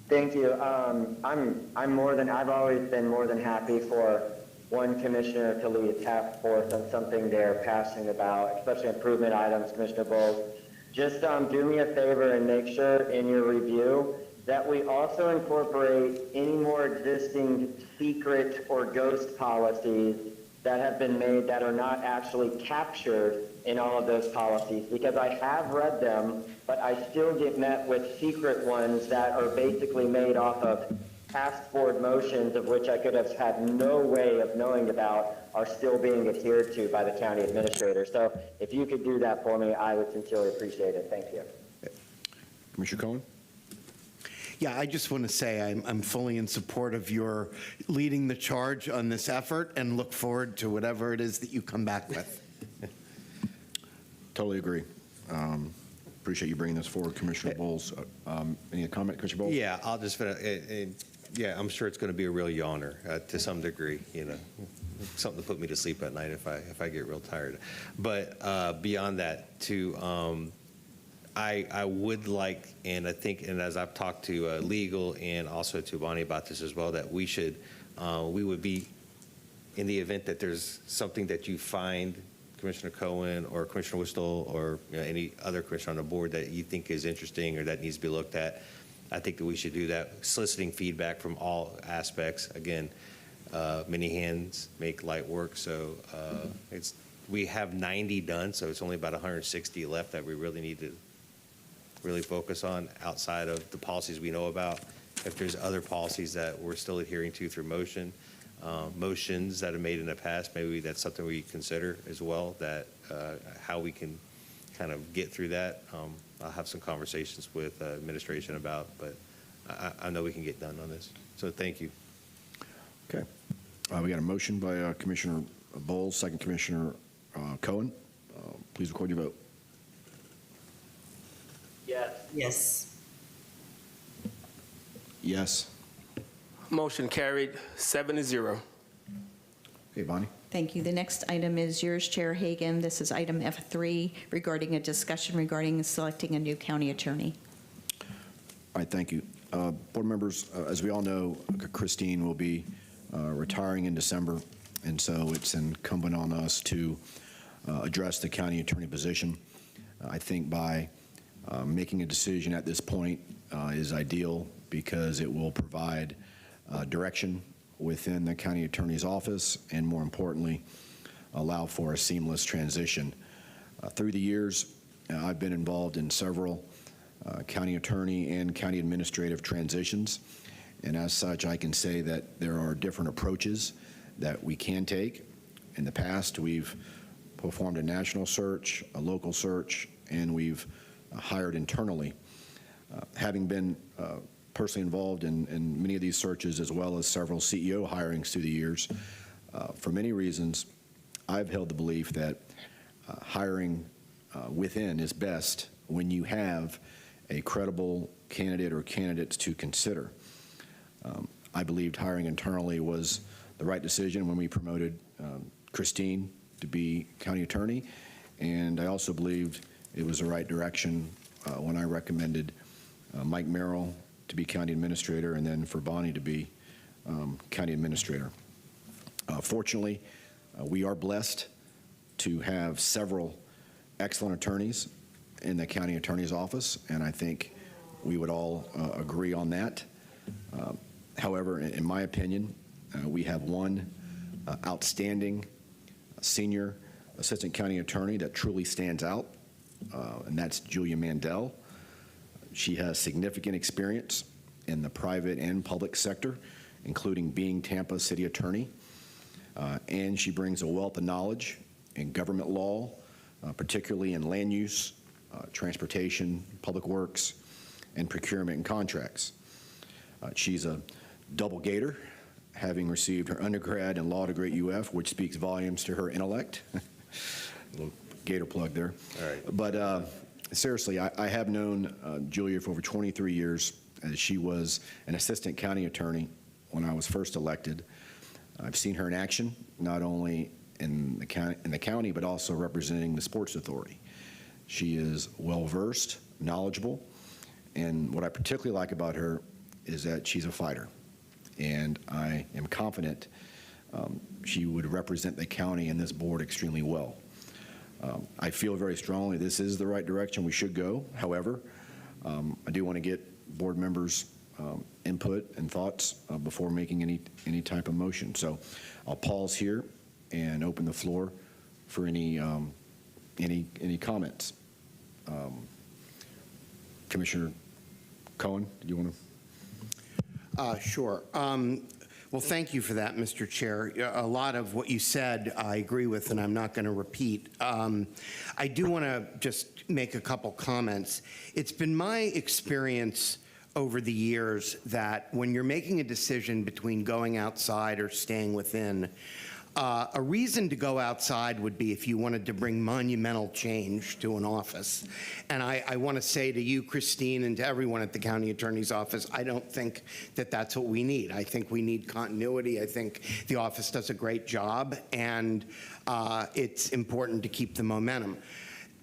Thank you. I've always been more than happy for one commissioner to lead a task force on something they're passionate about, especially improvement items, Commissioner Bowles. Just do me a favor and make sure in your review that we also incorporate any more existing secret or ghost policies that have been made that are not actually captured in all of those policies, because I have read them, but I still get met with secret ones that are basically made off of past board motions of which I could have had no way of knowing about are still being adhered to by the county administrator. So if you could do that for me, I would sincerely appreciate it. Thank you. Commissioner Cohen? Yeah, I just want to say I'm fully in support of your leading the charge on this effort and look forward to whatever it is that you come back with. Totally agree. Appreciate you bringing this forward, Commissioner Bowles. Any comment, Commissioner Bowles? Yeah, I'll just finish. Yeah, I'm sure it's going to be a real yawner to some degree, something to put me to sleep at night if I get real tired. But beyond that, I would like, and I think, and as I've talked to legal and also to Bonnie about this as well, that we would be, in the event that there's something that you find, Commissioner Cohen or Commissioner Whistle or any other commissioner on the board that you think is interesting or that needs to be looked at, I think that we should do that, soliciting feedback from all aspects. Again, many hands make light work, so we have 90 done, so it's only about 160 left that we really need to really focus on outside of the policies we know about. If there's other policies that we're still adhering to through motions that are made in the past, maybe that's something we consider as well, that how we can kind of get through that. I'll have some conversations with administration about, but I know we can get done on this. So thank you. Okay. We got a motion by Commissioner Bowles, second Commissioner Cohen. Please record your vote. Yes. Yes. Yes. Motion carried 7-0. Okay, Bonnie. Thank you. The next item is yours, Chair Hagan. This is item F3 regarding a discussion regarding selecting a new county attorney. All right, thank you. Board members, as we all know, Christine will be retiring in December, and so it's incumbent on us to address the county attorney position. I think by making a decision at this point is ideal because it will provide direction within the county attorney's office and, more importantly, allow for a seamless transition. Through the years, I've been involved in several county attorney and county administrative transitions, and as such, I can say that there are different approaches that we can take. In the past, we've performed a national search, a local search, and we've hired internally. Having been personally involved in many of these searches, as well as several CEO hirings through the years, for many reasons, I've held the belief that hiring within is best when you have a credible candidate or candidates to consider. I believed hiring internally was the right decision when we promoted Christine to be county attorney, and I also believed it was the right direction when I recommended Mike Merrill to be county administrator, and then for Bonnie to be county administrator. Fortunately, we are blessed to have several excellent attorneys in the county attorney's office, and I think we would all agree on that. However, in my opinion, we have one outstanding senior assistant county attorney that truly stands out, and that's Julia Mandel. She has significant experience in the private and public sector, including being Tampa city attorney, and she brings a wealth of knowledge in government law, particularly in land use, transportation, public works, and procurement and contracts. She's a double Gator, having received her undergrad in law degree at UF, which speaks volumes to her intellect. A little Gator plug there. All right. But seriously, I have known Julia for over 23 years, as she was an assistant county attorney when I was first elected. I've seen her in action, not only in the county, but also representing the Sports Authority. She is well-versed, knowledgeable, and what I particularly like about her is that she's a fighter. And I am confident she would represent the county and this board extremely well. I feel very strongly this is the right direction we should go. However, I do want to get board members' input and thoughts before making any type of motion. So I'll pause here and open the floor for any comments. Commissioner Cohen, do you want to? Sure. Well, thank you for that, Mr. Chair. A lot of what you said I agree with, and I'm not going to repeat. I do want to just make a couple comments. It's been my experience over the years that when you're making a decision between going outside or staying within, a reason to go outside would be if you wanted to bring monumental change to an office. And I want to say to you, Christine, and to everyone at the county attorney's office, I don't think that that's what we need. I think we need continuity. I think the office does a great job, and it's important to keep the momentum.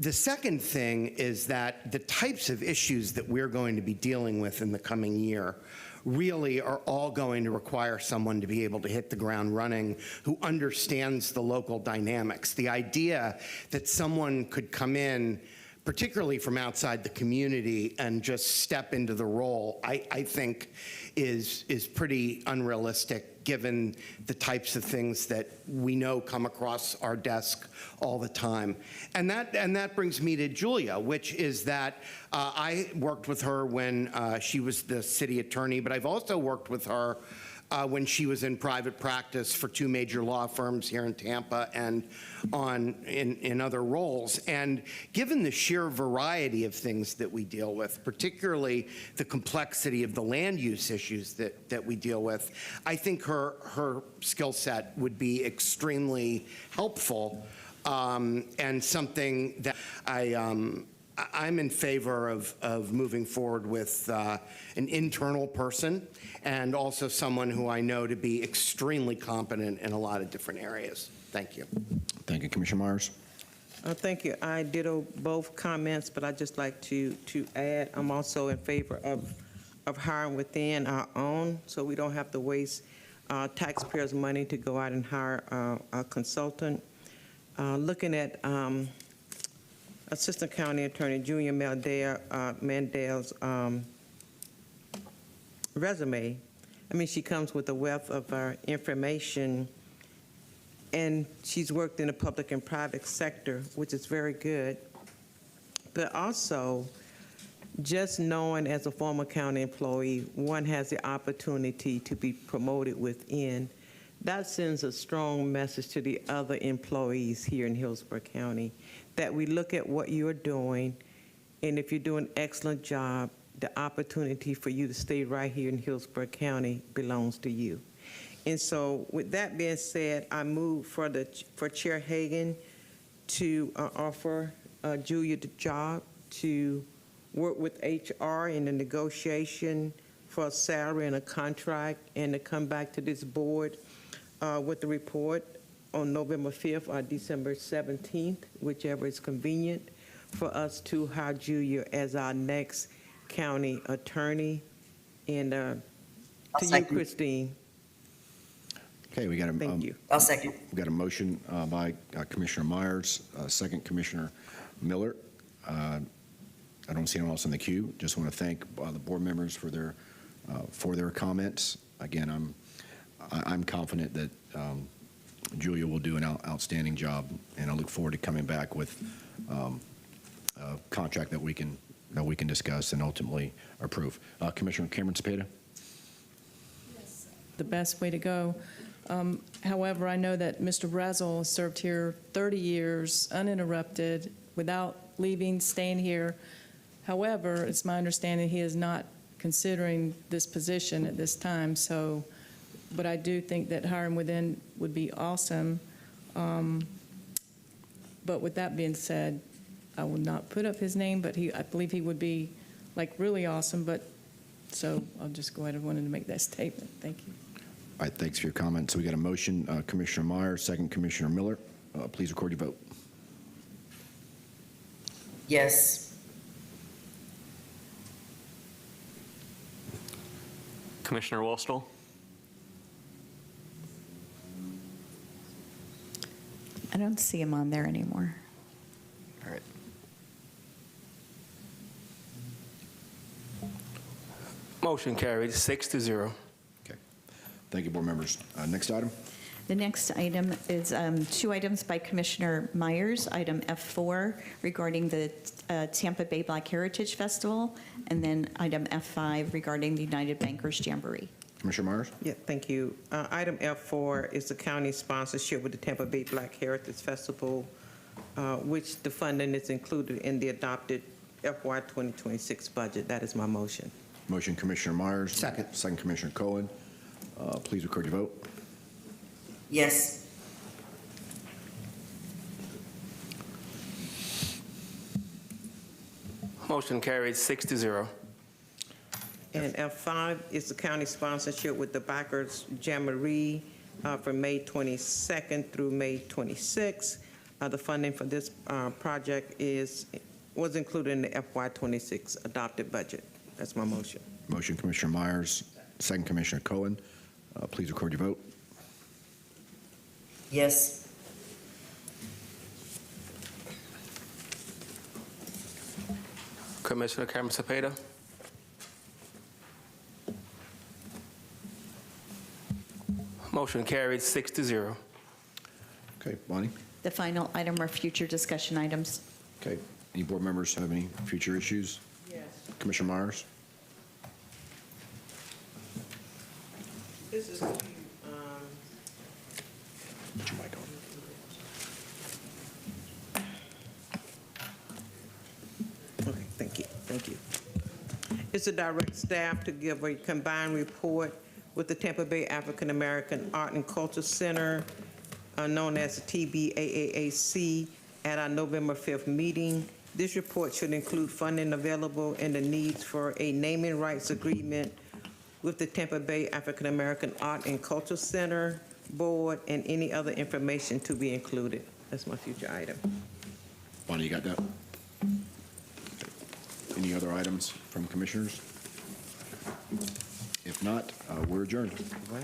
The second thing is that the types of issues that we're going to be dealing with in the coming year really are all going to require someone to be able to hit the ground running who understands the local dynamics. The idea that someone could come in, particularly from outside the community, and just step into the role, I think is pretty unrealistic given the types of things that we know come across our desk all the time. And that brings me to Julia, which is that I worked with her when she was the city attorney, but I've also worked with her when she was in private practice for two major law firms here in Tampa and in other roles. And given the sheer variety of things that we deal with, particularly the complexity of the land use issues that we deal with, I think her skill set would be extremely helpful and something that I'm in favor of moving forward with an internal person and also someone who I know to be extremely competent in a lot of different areas. Thank you. Thank you, Commissioner Myers. Thank you. I ditto both comments, but I'd just like to add, I'm also in favor of hiring within our own, so we don't have to waste taxpayers' money to go out and hire a consultant. Looking at Assistant County Attorney Julia Mandel's resume, I mean, she comes with a wealth of information, and she's worked in the public and private sector, which is very good. But also, just knowing as a former county employee, one has the opportunity to be promoted within. That sends a strong message to the other employees here in Hillsborough County that we look at what you're doing, and if you're doing an excellent job, the opportunity for you to stay right here in Hillsborough County belongs to you. And so with that being said, I move for Chair Hagan to offer Julia the job to work with HR in the negotiation for a salary and a contract, and to come back to this board with the report on November 5th or December 17th, whichever is convenient, for us to hire Julia as our next county attorney. And to you, second. Christine. Okay, we got a. Thank you. I'll second. We got a motion by Commissioner Myers, second Commissioner Miller. I don't see anyone else in the queue. Just want to thank the board members for their comments. Again, I'm confident that Julia will do an outstanding job, and I look forward to coming back with a contract that we can discuss and ultimately approve. Commissioner Cameron Cepeda. The best way to go. However, I know that Mr. Brazel served here 30 years uninterrupted, without leaving, staying here. However, it's my understanding he is not considering this position at this time. So, but I do think that hiring within would be awesome. But with that being said, I will not put up his name, but I believe he would be like really awesome. But so I'll just go ahead and wanted to make that statement. Thank you. All right, thanks for your comments. So we got a motion, Commissioner Myers, second Commissioner Miller. Please record your vote. Yes. Commissioner Wostall? I don't see him on there anymore. All right. Motion carried, 6-0. Okay. Thank you, board members. Next item. The next item is two items by Commissioner Myers. Item F4 regarding the Tampa Bay Black Heritage Festival, and then item F5 regarding the United Bankers Jamboree. Commissioner Myers? Yeah, thank you. Item F4 is the county sponsorship with the Tampa Bay Black Heritage Festival, which the funding is included in the adopted FY 2026 budget. That is my motion. Motion, Commissioner Myers. Second. Second, Commissioner Cohen. Please record your vote. Yes. Motion carried, 6-0. And F5 is the county sponsorship with the Backers Jamboree from May 22nd through May 26th. The funding for this project was included in the FY 26 adopted budget. That's my motion. Motion, Commissioner Myers. Second, Commissioner Cohen. Please record your vote. Yes. Commissioner Cameron Cepeda? Motion carried, 6-0. Okay, Bonnie? The final item are future discussion items. Okay. Any board members have any future issues? Yes. Commissioner Myers? This is Put your mic on. okay, thank you, thank you. It's to direct staff to give a combined report with the Tampa Bay African American Art and Culture Center, known as the TBAAC, at our November 5th meeting. This report should include funding available and the needs for a naming rights agreement with the Tampa Bay African American Art and Culture Center Board, and any other information to be included. That's my future item. Bonnie, you got that? Any other items from commissioners? If not, we're adjourned. Wow.